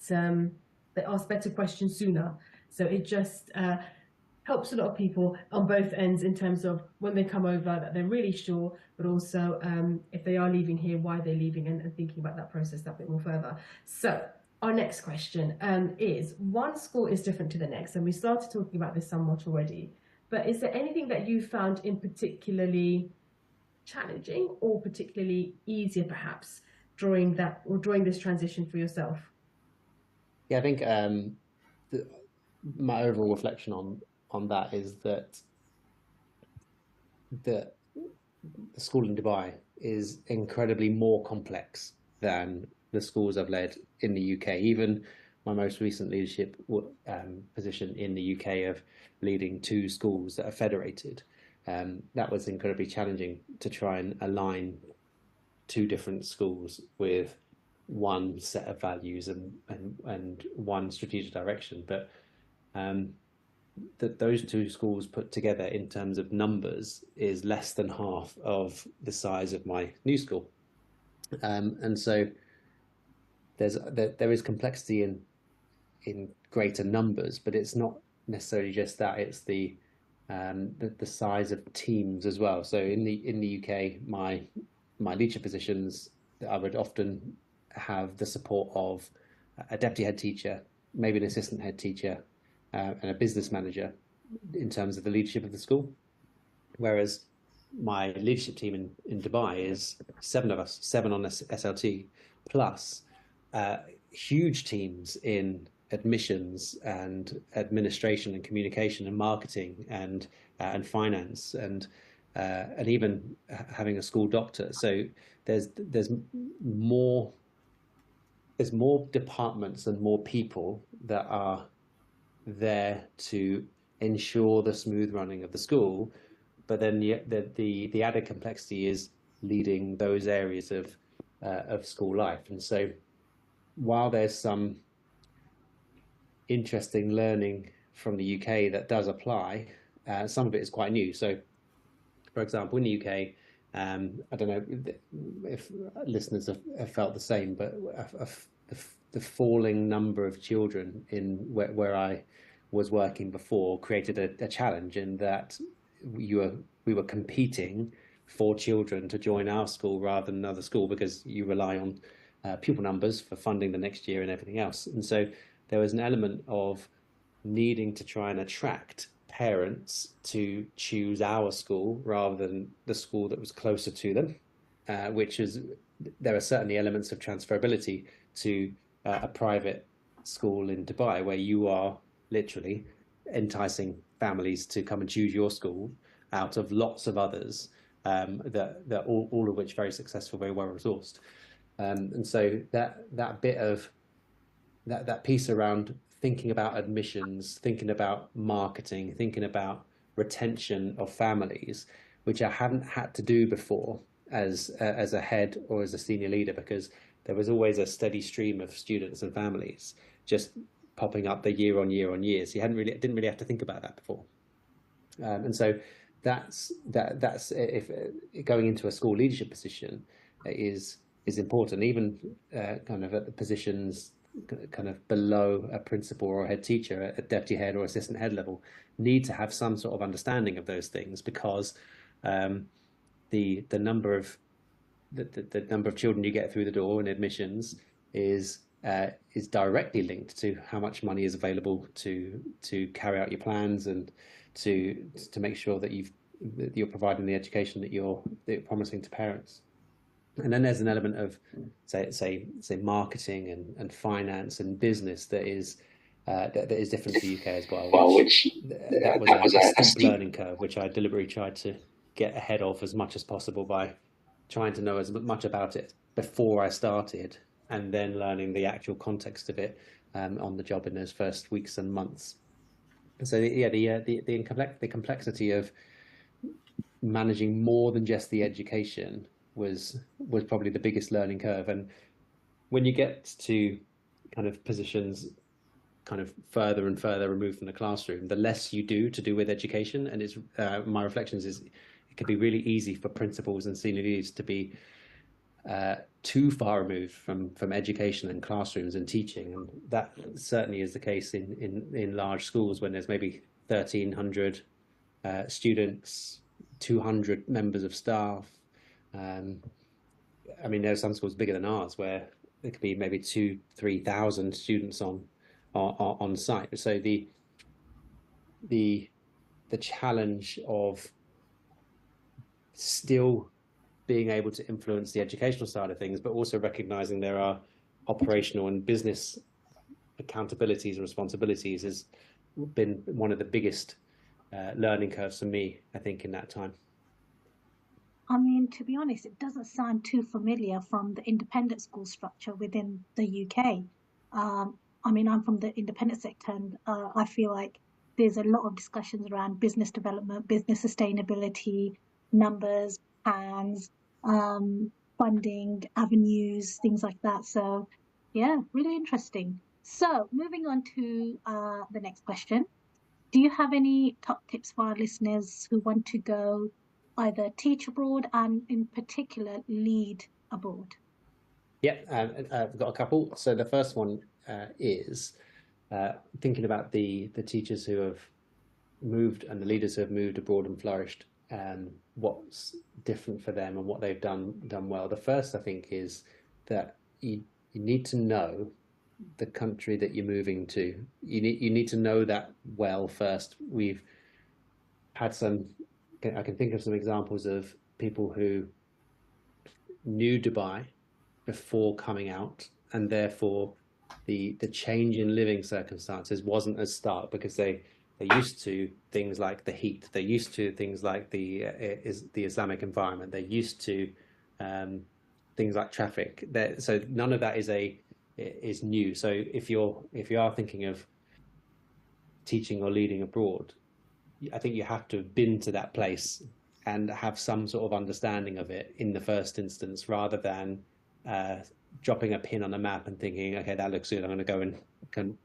ask better questions sooner. So it just helps a lot of people on both ends in terms of when they come over that they're really sure, but also if they are leaving here, why they're leaving, and thinking about that process that bit more further. So our next question is, one school is different to the next, and we started talking about this somewhat already, but is there anything that you found in particularly challenging or particularly easier perhaps during this transition for yourself? Yeah, I think my overall reflection on that is that the school in Dubai is incredibly more complex than the schools I've led in the UK. Even my most recent leadership position in the UK of leading 2 schools that are federated, that was incredibly challenging to try and align 2 different schools with one set of values and one strategic direction. But that those 2 schools put together in terms of numbers is less than half of the size of my new school, and so there is complexity in greater numbers, but it's not necessarily just that. It's the size of teams as well. So in the UK, my leadership positions, I would often have the support of a deputy head teacher, maybe an assistant head teacher, and a business manager in terms of the leadership of the school. Whereas my leadership team in Dubai is 7 of us, 7 on SLT, plus huge teams in admissions and administration and communication and marketing and finance and even having a school doctor. So there's more departments and more people that are there to ensure the smooth running of the school. But then the added complexity is leading those areas of school life. And so while there's some interesting learning from the UK that does apply, some of it is quite new. So, for example, in the UK, I don't know if listeners have felt the same, but the falling number of children in where I was working before created a challenge in that we were competing for children to join our school rather than another school, because you rely on pupil numbers for funding the next year and everything else. And so there was an element of needing to try and attract parents to choose our school rather than the school that was closer to them, there are certainly elements of transferability to a private school in Dubai, where you are literally enticing families to come and choose your school out of lots of others, that all of which very successful, very well resourced. And so that bit of that piece around thinking about admissions, thinking about marketing, thinking about retention of families, which I hadn't had to do before as a head or as a senior leader, because there was always a steady stream of students and families just popping up the year on year on year. So you didn't really have to think about that before. And so that's if going into a school leadership position is important. Even kind of at the positions kind of below a principal or a head teacher, a deputy head or assistant head level, need to have some sort of understanding of those things, because the number of the number of children you get through the door in admissions is directly linked to how much money is available to carry out your plans and to make sure that you're providing the education that you're promising to parents. And then there's an element of say marketing and finance and business that is different to the UK as well. That was a steep learning curve, which I deliberately tried to get ahead of as much as possible by trying to know as much about it before I started, and then learning the actual context of it on the job in those first weeks and months. So the complexity of managing more than just the education was probably the biggest learning curve. And when you get to kind of positions kind of further and further removed from the classroom, the less you do to do with education. And it's my reflections is it can be really easy for principals and senior leaders to be too far removed from education and classrooms and teaching, and that certainly is the case in large schools when there's maybe 1,300 students, 200 members of staff. I mean, there's some schools bigger than ours where there could be maybe 2,000-3,000 students on site. So the challenge of still being able to influence the educational side of things, but also recognizing there are operational and business accountabilities and responsibilities has been one of the biggest learning curves for me, I think, in that time. I mean, to be honest, it doesn't sound too familiar from the independent school structure within the UK. I mean, I'm from the independent sector, and I feel like there's a lot of discussions around business development, business sustainability, numbers, plans, funding, avenues, things like that. So, yeah, really interesting. So, moving on to the next question. Do you have any top tips for our listeners who want to go either teach abroad and in particular lead abroad? Yeah, I've got a couple. So the first one is thinking about the teachers who have moved and the leaders who have moved abroad and flourished, what's different for them and what they've done well. The first, I think, is that you need to know the country that you're moving to. You need to know that well first. We've had I can think of some examples of people who knew Dubai before coming out, and therefore the change in living circumstances wasn't as stark because they're used to things like the heat, they're used to things like the Islamic environment, they're used to things like traffic. So none of that is new. So if you are thinking of teaching or leading abroad, I think you have to have been to that place and have some sort of understanding of it in the first instance, rather than dropping a pin on a map and thinking, okay, that looks good, I'm going to go and can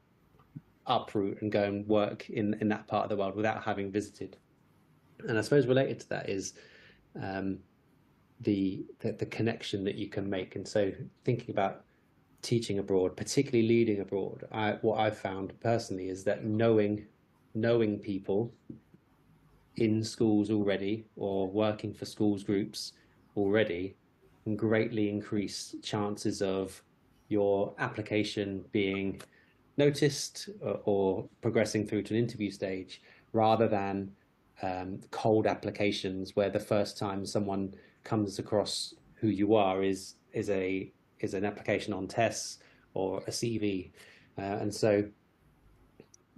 uproot and go and work in that part of the world without having visited. And I suppose related to that is the connection that you can make. And so thinking about teaching abroad, particularly leading abroad, what I've found personally is that knowing people in schools already or working for schools groups already can greatly increase chances of your application being noticed or progressing through to an interview stage, rather than cold applications where the first time someone comes across who you are is an application on tests or a CV. And so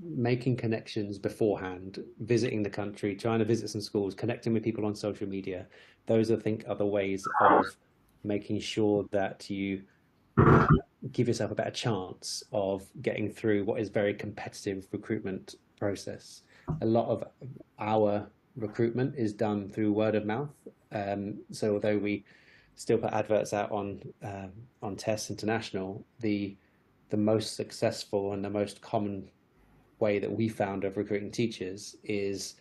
making connections beforehand, visiting the country, trying to visit some schools, connecting with people on social media, those I think are the ways of making sure that you give yourself a better chance of getting through what is very competitive recruitment process. A lot of our recruitment is done through word of mouth. So although we still put adverts out on Tests International, the most successful and the most common way that we found of recruiting teachers is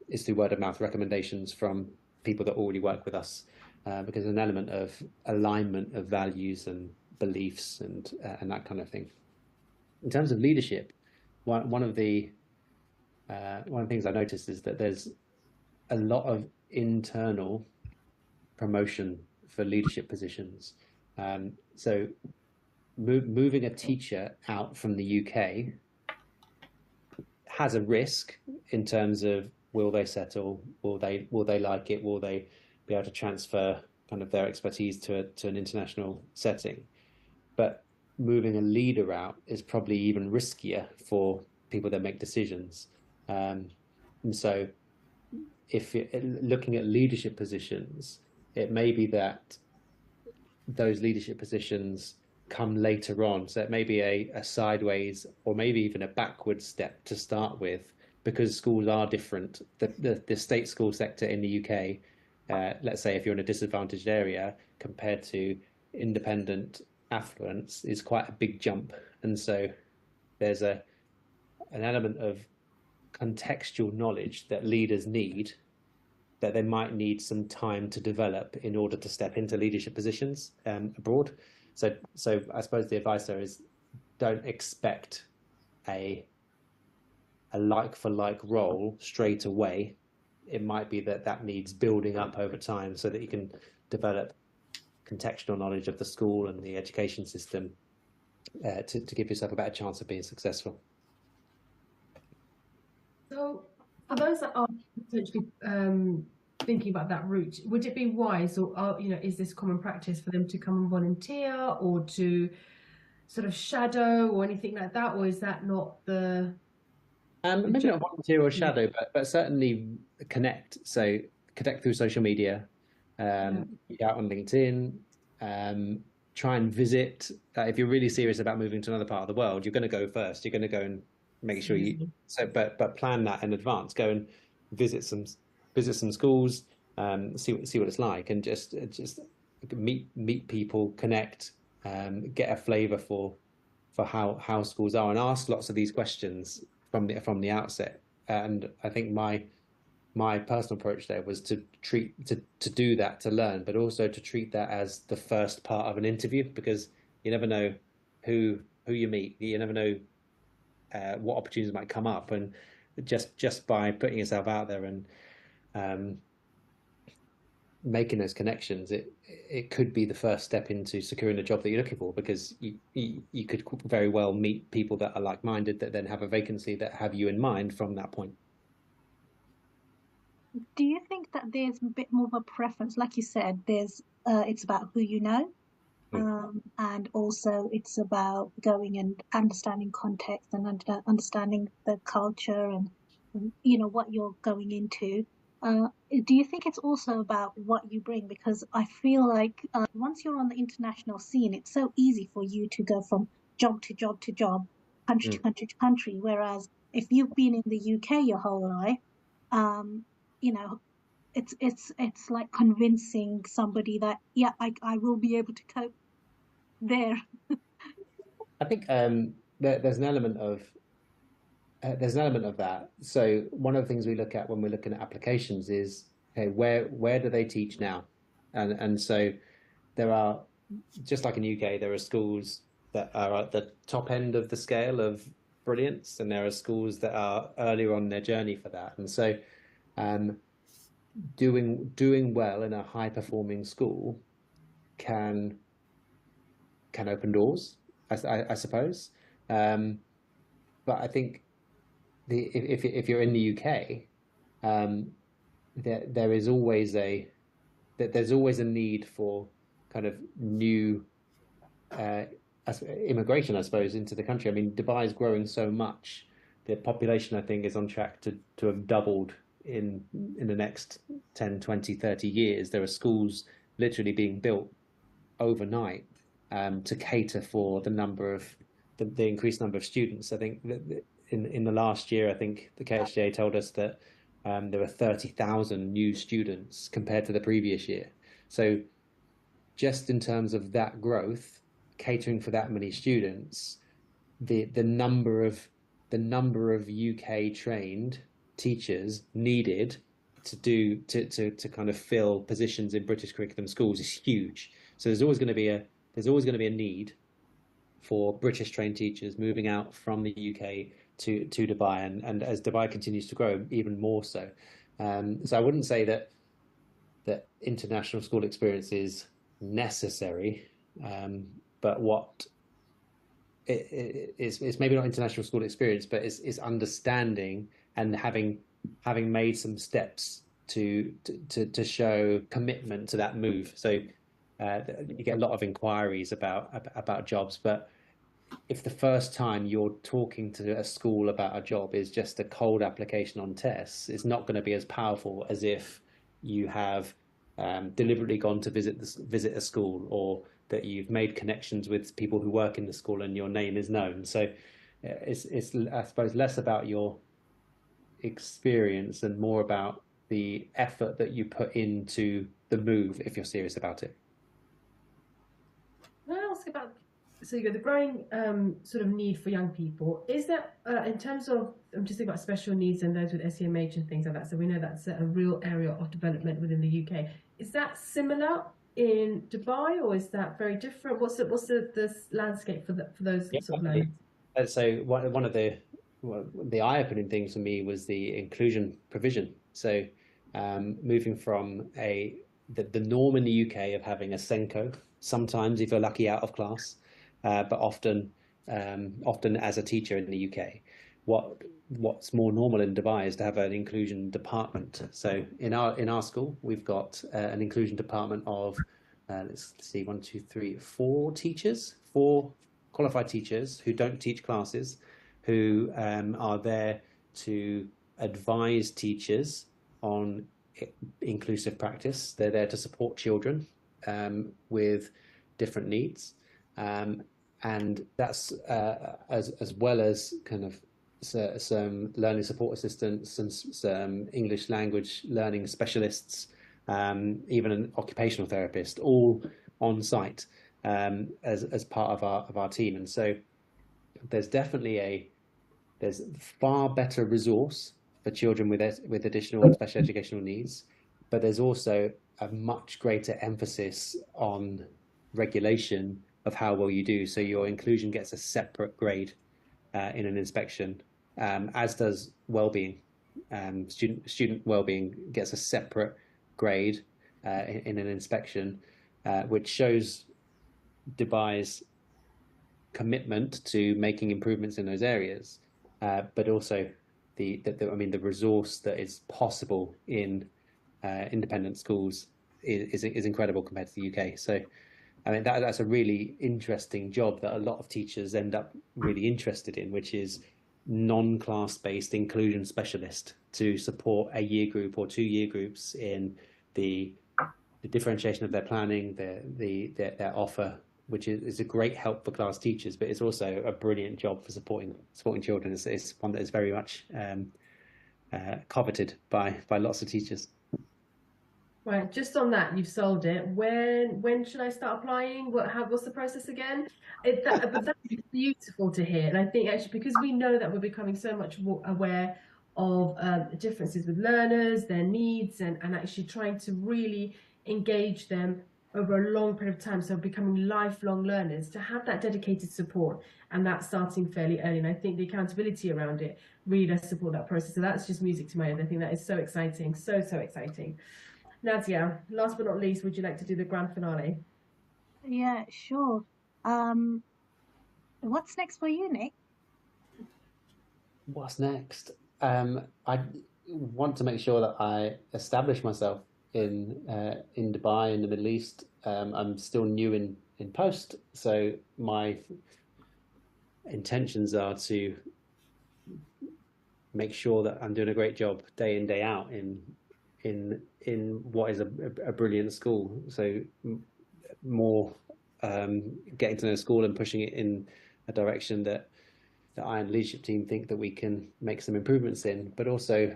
is through word of mouth recommendations from people that already work with us, because there's an element of alignment of values and beliefs and that kind of thing. In terms of leadership, one of the things I noticed is that there's a lot of internal promotion for leadership positions. So moving a teacher out from the UK has a risk in terms of, will they settle? Will they like it? Will they be able to transfer kind of their expertise to an international setting? But moving a leader out is probably even riskier for people that make decisions. And so if you're looking at leadership positions, it may be that those leadership positions come later on. So it may be a sideways or maybe even a backward step to start with, because schools are different. The state school sector in the UK, let's say if you're in a disadvantaged area compared to independent affluence, is quite a big jump. And so there's an element of contextual knowledge that leaders need, that they might need some time to develop in order to step into leadership positions abroad. So I suppose the advice there is, don't expect a like for like role straight away. It might be that needs building up over time so that you can develop contextual knowledge of the school and the education system to give yourself a better chance of being successful. So for those that are potentially thinking about that route, would it be wise, or is this common practice for them to come and volunteer or to sort of shadow or anything like that, or is that not the maybe not volunteer or shadow, but certainly connect. So connect through social media, out on LinkedIn, try and visit. If you're really serious about moving to another part of the world, you're going to go first. You're going to go and make sure but plan that in advance. Go and visit some schools, see what it's like, and just meet people, connect, get a flavour for how schools are, and ask lots of these questions from the outset. And I think my personal approach there was to do that, to learn, but also to treat that as the first part of an interview, because you never know who you meet. You never know what opportunities might come up, and just by putting yourself out there and making those connections, it could be the first step into securing the job that you're looking for, because you could very well meet people that are like-minded, that then have a vacancy that have you in mind from that point. Do you think that there's a bit more of a preference? Like you said, it's about who you know, and also it's about going and understanding context and understanding the culture and what you're going into. Do you think it's also about what you bring? Because I feel like once you're on the international scene, it's so easy for you to go from job to job to job, country to country to country. Whereas if you've been in the UK your whole life, it's like convincing somebody that I will be able to cope there. I think there's an element of that. So one of the things we look at when we're looking at applications is, okay, where do they teach now? And so there are, just like in the UK, there are schools that are at the top end of the scale of brilliance, and there are schools that are earlier on their journey for that. And so doing well in a high performing school can open doors, I suppose. But I think if you're in the UK, there's always a need for kind of new immigration, I suppose, into the country. I mean, Dubai is growing so much. The population, I think, is on track to have doubled in the next 10, 20, 30 years. There are schools literally being built overnight to cater for the increased number of students. I think that in the last year, I think the KHDA told us that there were 30,000 new students compared to the previous year. So just in terms of that growth, catering for that many students, the number of UK trained teachers needed to kind of fill positions in British curriculum schools is huge. So there's always going to be a need for British trained teachers moving out from the UK to Dubai, and as Dubai continues to grow, even more so. So I wouldn't say that international school experience is necessary, but what it's maybe not international school experience, but it's understanding and having made some steps to show commitment to that move. So you get a lot of inquiries about jobs, but if the first time you're talking to a school about a job is just a cold application on tests, it's not going to be as powerful as if you have deliberately gone to visit a school, or that you've made connections with people who work in the school and your name is known. So it's I suppose less about your experience and more about the effort that you put into the move if you're serious about it. Can I ask about, so you got the growing sort of need for young people. Is that in terms of, I'm just thinking about special needs and those with SEMH and things like that. So we know that's a real area of development within the UK. Is that similar in Dubai, or is that very different? What's the landscape for those sort of learners? So one of the eye-opening things for me was the inclusion provision. So moving from the norm in the UK of having a Senko, sometimes if you're lucky out of class, but often as a teacher in the UK, what's more normal in Dubai is to have an inclusion department. So in our school, we've got an inclusion department of let's see, 1, 2, 3, 4 teachers, 4 qualified teachers who don't teach classes, who are there to advise teachers on inclusive practice. They're there to support children with different needs, and that's as well as kind of some learning support assistants and some English language learning specialists, even an occupational therapist, all on site as part of our team. And so there's definitely there's far better resource for children with additional and special educational needs, but there's also a much greater emphasis on regulation of how well you do. So your inclusion gets a separate grade in an inspection, as does well-being. Student well-being gets a separate grade in an inspection, which shows Dubai's commitment to making improvements in those areas, but also the resource that is possible in independent schools is incredible compared to the UK. So I mean that's a really interesting job that a lot of teachers end up really interested in, which is non-class based inclusion specialist to support a year group or 2 year groups in the differentiation of their planning, their offer, which is a great help for class teachers, but it's also a brilliant job for supporting children. It's one that is very much coveted by lots of teachers. Right, just on that, you've sold it. When should I start applying? What's the process again? But that's beautiful to hear, and I think actually because we know that we're becoming so much more aware of differences with learners, their needs, and actually trying to really engage them over a long period of time, so becoming lifelong learners, to have that dedicated support, and that starting fairly early. And I think the accountability around it really does support that process. So that's just music to my ears. I think that is so exciting, so exciting. Nazya, last but not least, would you like to do the grand finale? Yeah, sure. What's next for you, Nick? What's next? I want to make sure that I establish myself in Dubai, in the Middle East. I'm still new in post, so my intentions are to make sure that I'm doing a great job day in, day out in what is a brilliant school. So more getting to know school and pushing it in a direction that I and the leadership team think that we can make some improvements in, but also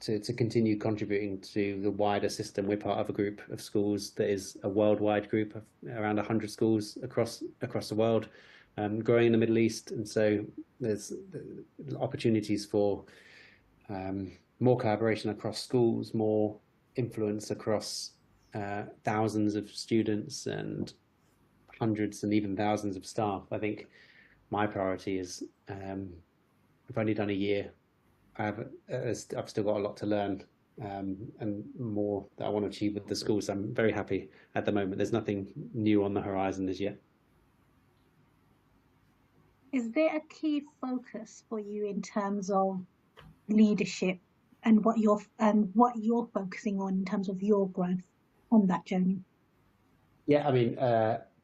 to continue contributing to the wider system. We're part of a group of schools that is a worldwide group of around 100 schools across the world, growing in the Middle East, and so there's opportunities for more collaboration across schools, more influence across thousands of students and hundreds and even thousands of staff. I think my priority is, I've only done a year. I've still got a lot to learn, and more that I want to achieve with the school. So I'm very happy at the moment. There's nothing new on the horizon as yet. Is there a key focus for you in terms of leadership and what you're focusing on in terms of your growth on that journey? Yeah, I mean,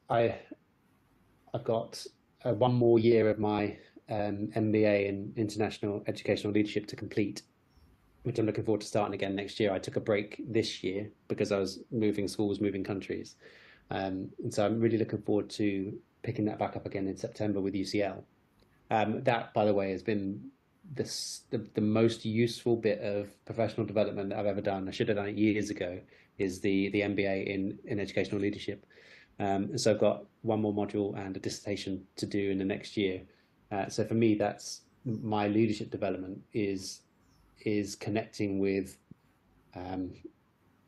I've got one more year of my MBA in International Educational Leadership to complete, which I'm looking forward to starting again next year. I took a break this year because I was moving schools, moving countries. And so I'm really looking forward to picking that back up again in September with UCL. That, by the way, has been the most useful bit of professional development that I've ever done. I should have done it years ago, is the MBA in educational leadership. So I've got one more module and a dissertation to do in the next year. So for me, that's my leadership development is connecting with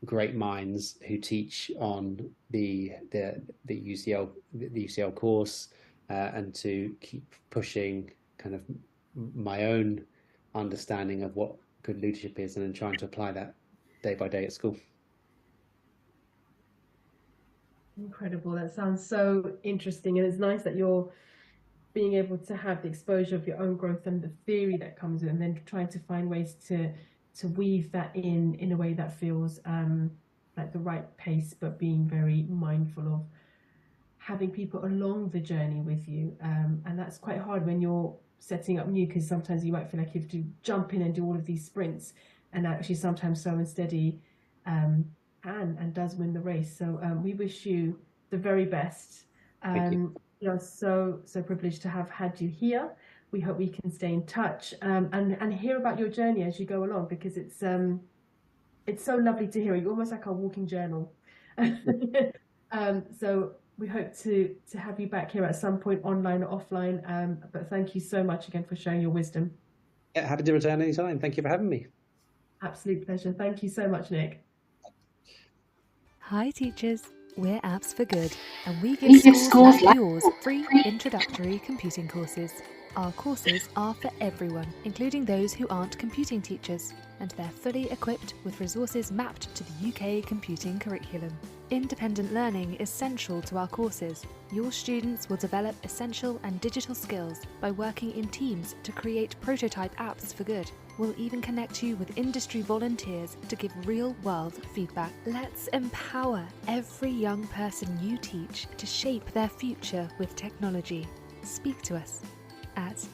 great minds who teach on the UCL course, and to keep pushing kind of my own understanding of what good leadership is, and then trying to apply that day by day at school. Incredible. That sounds so interesting, and it's nice that you're being able to have the exposure of your own growth and the theory that comes with it, and then trying to find ways to weave that in a way that feels like the right pace, but being very mindful of having people along the journey with you. And that's quite hard when you're setting up new, because sometimes you might feel like you have to jump in and do all of these sprints, and actually sometimes slow and steady and does win the race. So we wish you the very best. Thank you. You know, so privileged to have had you here. We hope we can stay in touch and hear about your journey as you go along, because it's so lovely to hear. You're almost like a walking journal. So we hope to have you back here at some point, online or offline. But thank you so much again for sharing your wisdom. Yeah, happy to return anytime. Thank you for having me. Absolute pleasure. Thank you so much, Nick. Hi teachers, we're Apps for Good, and we give schools like yours free introductory computing courses. Our courses are for everyone, including those who aren't computing teachers, and they're fully equipped with resources mapped to the UK computing curriculum. Independent learning is central to our courses. Your students will develop essential and digital skills by working in teams to create prototype apps for good. We'll even connect you with industry volunteers to give real-world feedback. Let's empower every young person you teach to shape their future with technology. Speak to us at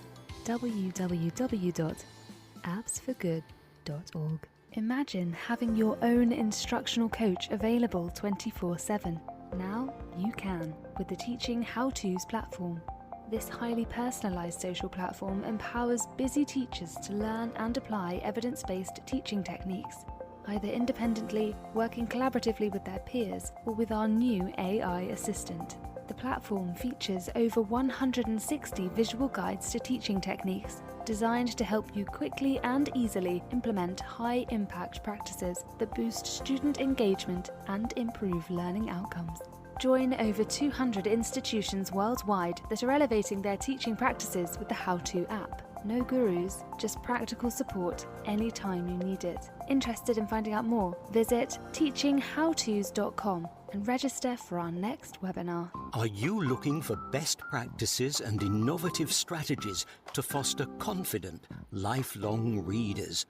www.appsforgood.org. Imagine having your own instructional coach available 24/7. Now you can with the Teaching How-Tos platform. This highly personalised social platform empowers busy teachers to learn and apply evidence-based teaching techniques, either independently, working collaboratively with their peers, or with our new AI assistant. The platform features over 160 visual guides to teaching techniques, designed to help you quickly and easily implement high-impact practices that boost student engagement and improve learning outcomes. Join over 200 institutions worldwide that are elevating their teaching practices with the How-To app. No gurus, just practical support anytime you need it. Interested in finding out more? Visit teachinghowtos.com and register for our next webinar. Are you looking for best practices and innovative strategies to foster confident, lifelong readers?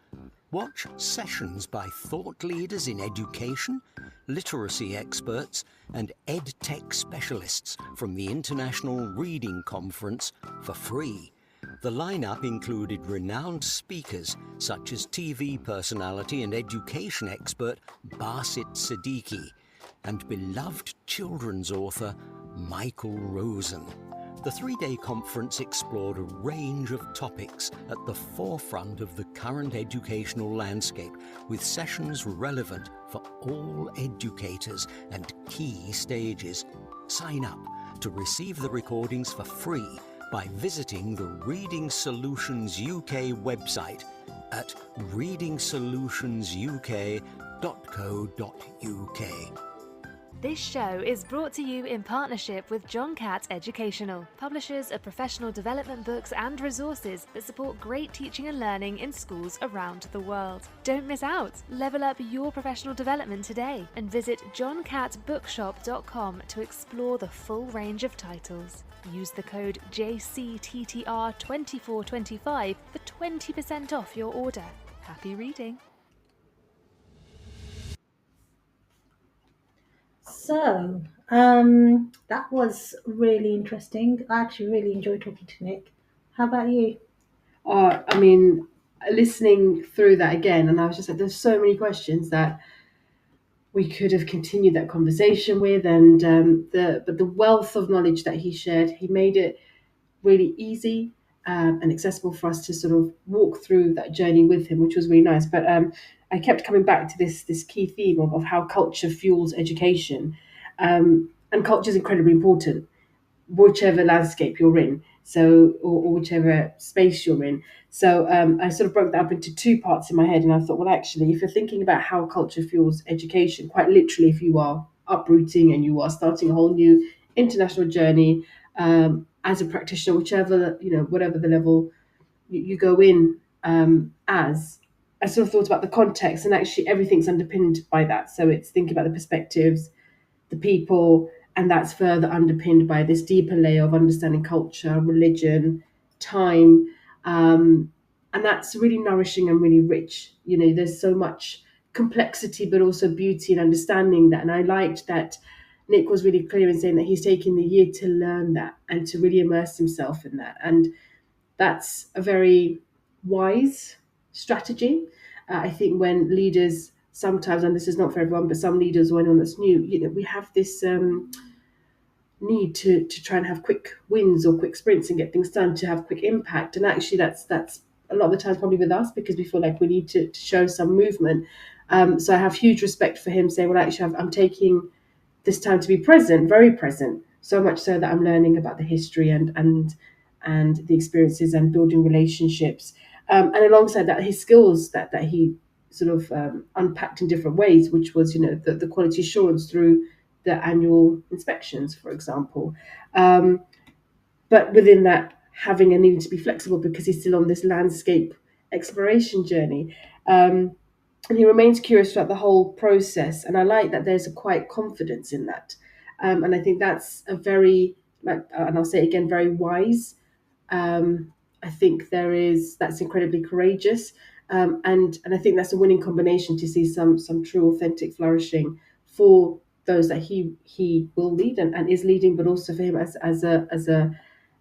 Watch sessions by thought leaders in education, literacy experts, and EdTech specialists from the International Reading Conference for free. The lineup included renowned speakers such as TV personality and education expert Basit Siddiqui and beloved children's author Michael Rosen. The three-day conference explored a range of topics at the forefront of the current educational landscape, with sessions relevant for all educators and key stages. Sign up to receive the recordings for free by visiting the Reading Solutions UK website at readingsolutionsuk.co.uk. This show is brought to you in partnership with John Catt Educational, publishers of professional development books and resources that support great teaching and learning in schools around the world. Don't miss out. Level up your professional development today and visit johncattbookshop.com to explore the full range of titles. Use the code JCTTR2425 for 20% off your order. Happy reading. So, that was really interesting. I actually really enjoyed talking to Nick. How about you? I mean, listening through that again, and I was just like, there's so many questions that we could have continued that conversation with, and the wealth of knowledge that he shared, he made it really easy and accessible for us to sort of walk through that journey with him, which was really nice. But I kept coming back to this key theme of how culture fuels education, and culture is incredibly important, whichever landscape you're in, so or whichever space you're in. So I sort of broke that up into two parts in my head, and I thought, well, actually, if you're thinking about how culture fuels education, quite literally, if you are uprooting and you are starting a whole new international journey as a practitioner, whatever the level you go in as. I sort of thought about the context, and actually everything's underpinned by that. So it's thinking about the perspectives, the people, and that's further underpinned by this deeper layer of understanding culture, religion, time, and that's really nourishing and really rich. There's so much complexity, but also beauty and understanding that. And I liked that Nick was really clear in saying that he's taking the year to learn that and to really immerse himself in that. And that's a very wise strategy. I think when leaders sometimes, and this is not for everyone, but some leaders or anyone that's new, we have this need to try and have quick wins or quick sprints and get things done to have quick impact. And actually that's a lot of the times probably with us, because we feel like we need to show some movement. So I have huge respect for him saying, well, actually, I'm taking this time to be present, very present, so much so that I'm learning about the history and the experiences and building relationships. And alongside that, his skills that he sort of unpacked in different ways, which was, the quality assurance through the annual inspections, for example. But within that, having a need to be flexible because he's still on this landscape exploration journey. And he remains curious throughout the whole process. And I like that there's a quiet confidence in that. And I think that's a very, and I'll say it again, very wise. I think that's incredibly courageous. And I think that's a winning combination to see some true, authentic flourishing for those that he will lead and is leading, but also for him as a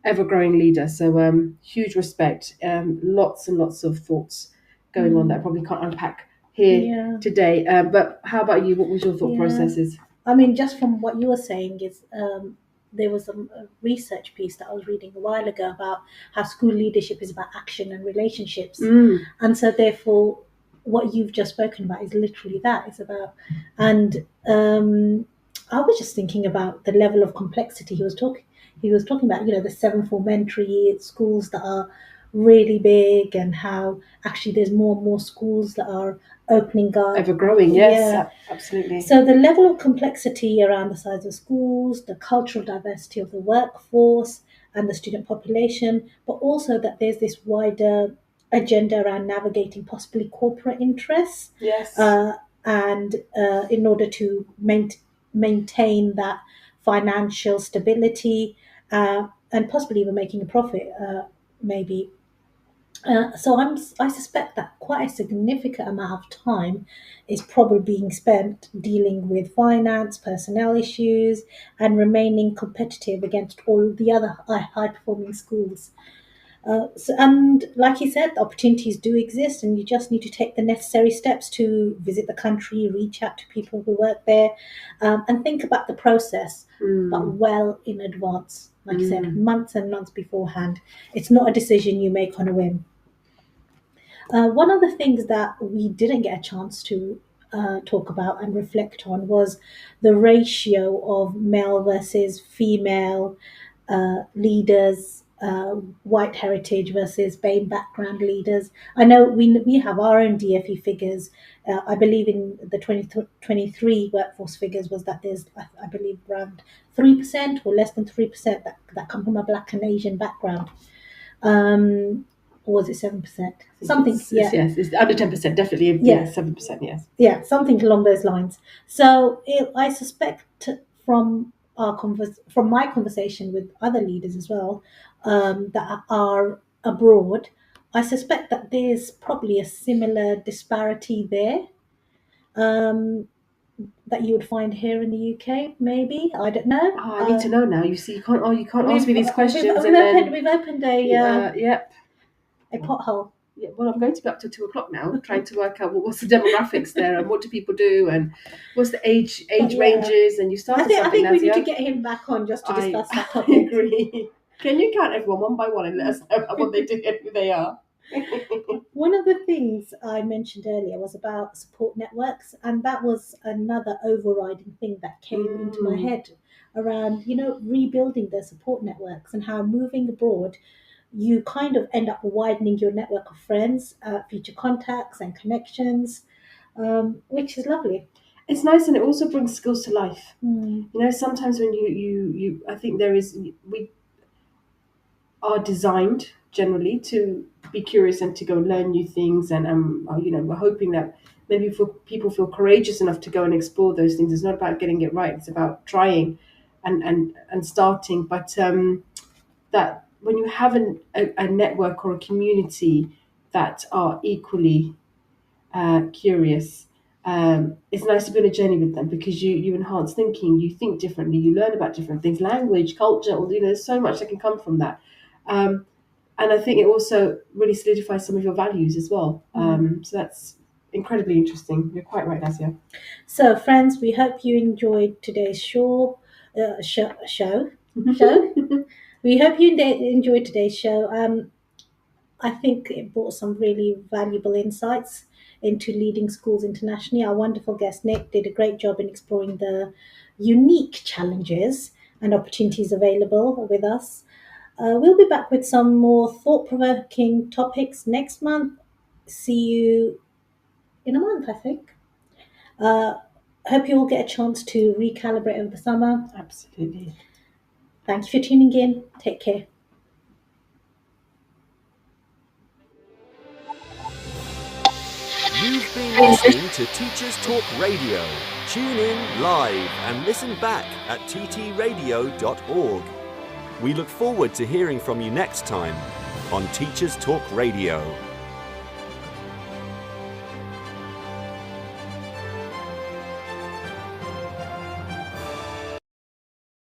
ever-growing leader. So huge respect, lots and lots of thoughts going on that I probably can't unpack here today. But how about you? What was your thought processes? I mean, just from what you were saying is there was a research piece that I was reading a while ago about how school leadership is about action and relationships. And so therefore, what you've just spoken about is literally that. It's about, and I was just thinking about the level of complexity he was talking about, the 7 formentary schools that are really big, and how actually there's more and more schools that are opening up. Ever growing, yes, absolutely. So the level of complexity around the size of schools, the cultural diversity of the workforce and the student population, but also that there's this wider agenda around navigating possibly corporate interests. Yes. And in order to maintain that financial stability and possibly even making a profit, maybe. So I suspect that quite a significant amount of time is probably being spent dealing with finance, personnel issues, and remaining competitive against all the other high-performing schools. And like you said, the opportunities do exist, and you just need to take the necessary steps to visit the country, reach out to people who work there, and think about the process, but well in advance. Like you said, months and months beforehand. It's not a decision you make on a whim. One of the things that we didn't get a chance to talk about and reflect on was the ratio of male versus female leaders white heritage versus BAME background leaders. I know we have our own DFE figures. I believe in the 2023 workforce figures was that there's, I believe, around 3% or less than 3% that come from a Black and Asian background. Or was it 7%? Something, yeah. Yes, it's under 10%, definitely. Yeah. 7%, yes. Yeah, something along those lines. So I suspect from from my conversation with other leaders as well, that are abroad, I suspect that there's probably a similar disparity there, that you would find here in the UK. Maybe, I don't know. Oh, I need to know now. You see, you can't ask me these questions. We've opened Yep. a pothole. Yeah, well, I'm going to be up till 2:00 now, trying to work out what's the demographics there and what do people do and what's the age ranges. And you started I think we Nazya. need to get him back on just to discuss that I topic. agree. Can you count everyone one by one and let us know what they do and who they are? One of the things I mentioned earlier was about support networks, and that was another overriding thing that came into my head around, rebuilding the support networks and how moving abroad, you kind of end up widening your network of friends, future contacts and connections, which is lovely. It's nice, and it also brings skills to life. Sometimes when you I think we are designed generally to be curious and to go learn new things, and we're hoping that maybe people feel courageous enough to go and explore those things. It's not about getting it right, it's about trying and starting. But that when you have a network or a community that are equally curious, it's nice to be on a journey with them, because you enhance thinking, you think differently, you learn about different things, language, culture, there's so much that can come from that. And I think it also really solidifies some of your values as well. So that's incredibly interesting. You're quite right, Nazya. So, friends, we hope you enjoyed today's show. We hope you enjoyed today's show. I think it brought some really valuable insights into leading schools internationally. Our wonderful guest, Nick, did a great job in exploring the unique challenges and opportunities available with us. We'll be back with some more thought-provoking topics next month. See you in a month, I think. Hope you all get a chance to recalibrate over the summer. Absolutely. Thank you for tuning in. Take care. You've been listening to Teachers Talk Radio. Tune in live and listen back at ttradio.org. We look forward to hearing from you next time on Teachers Talk Radio.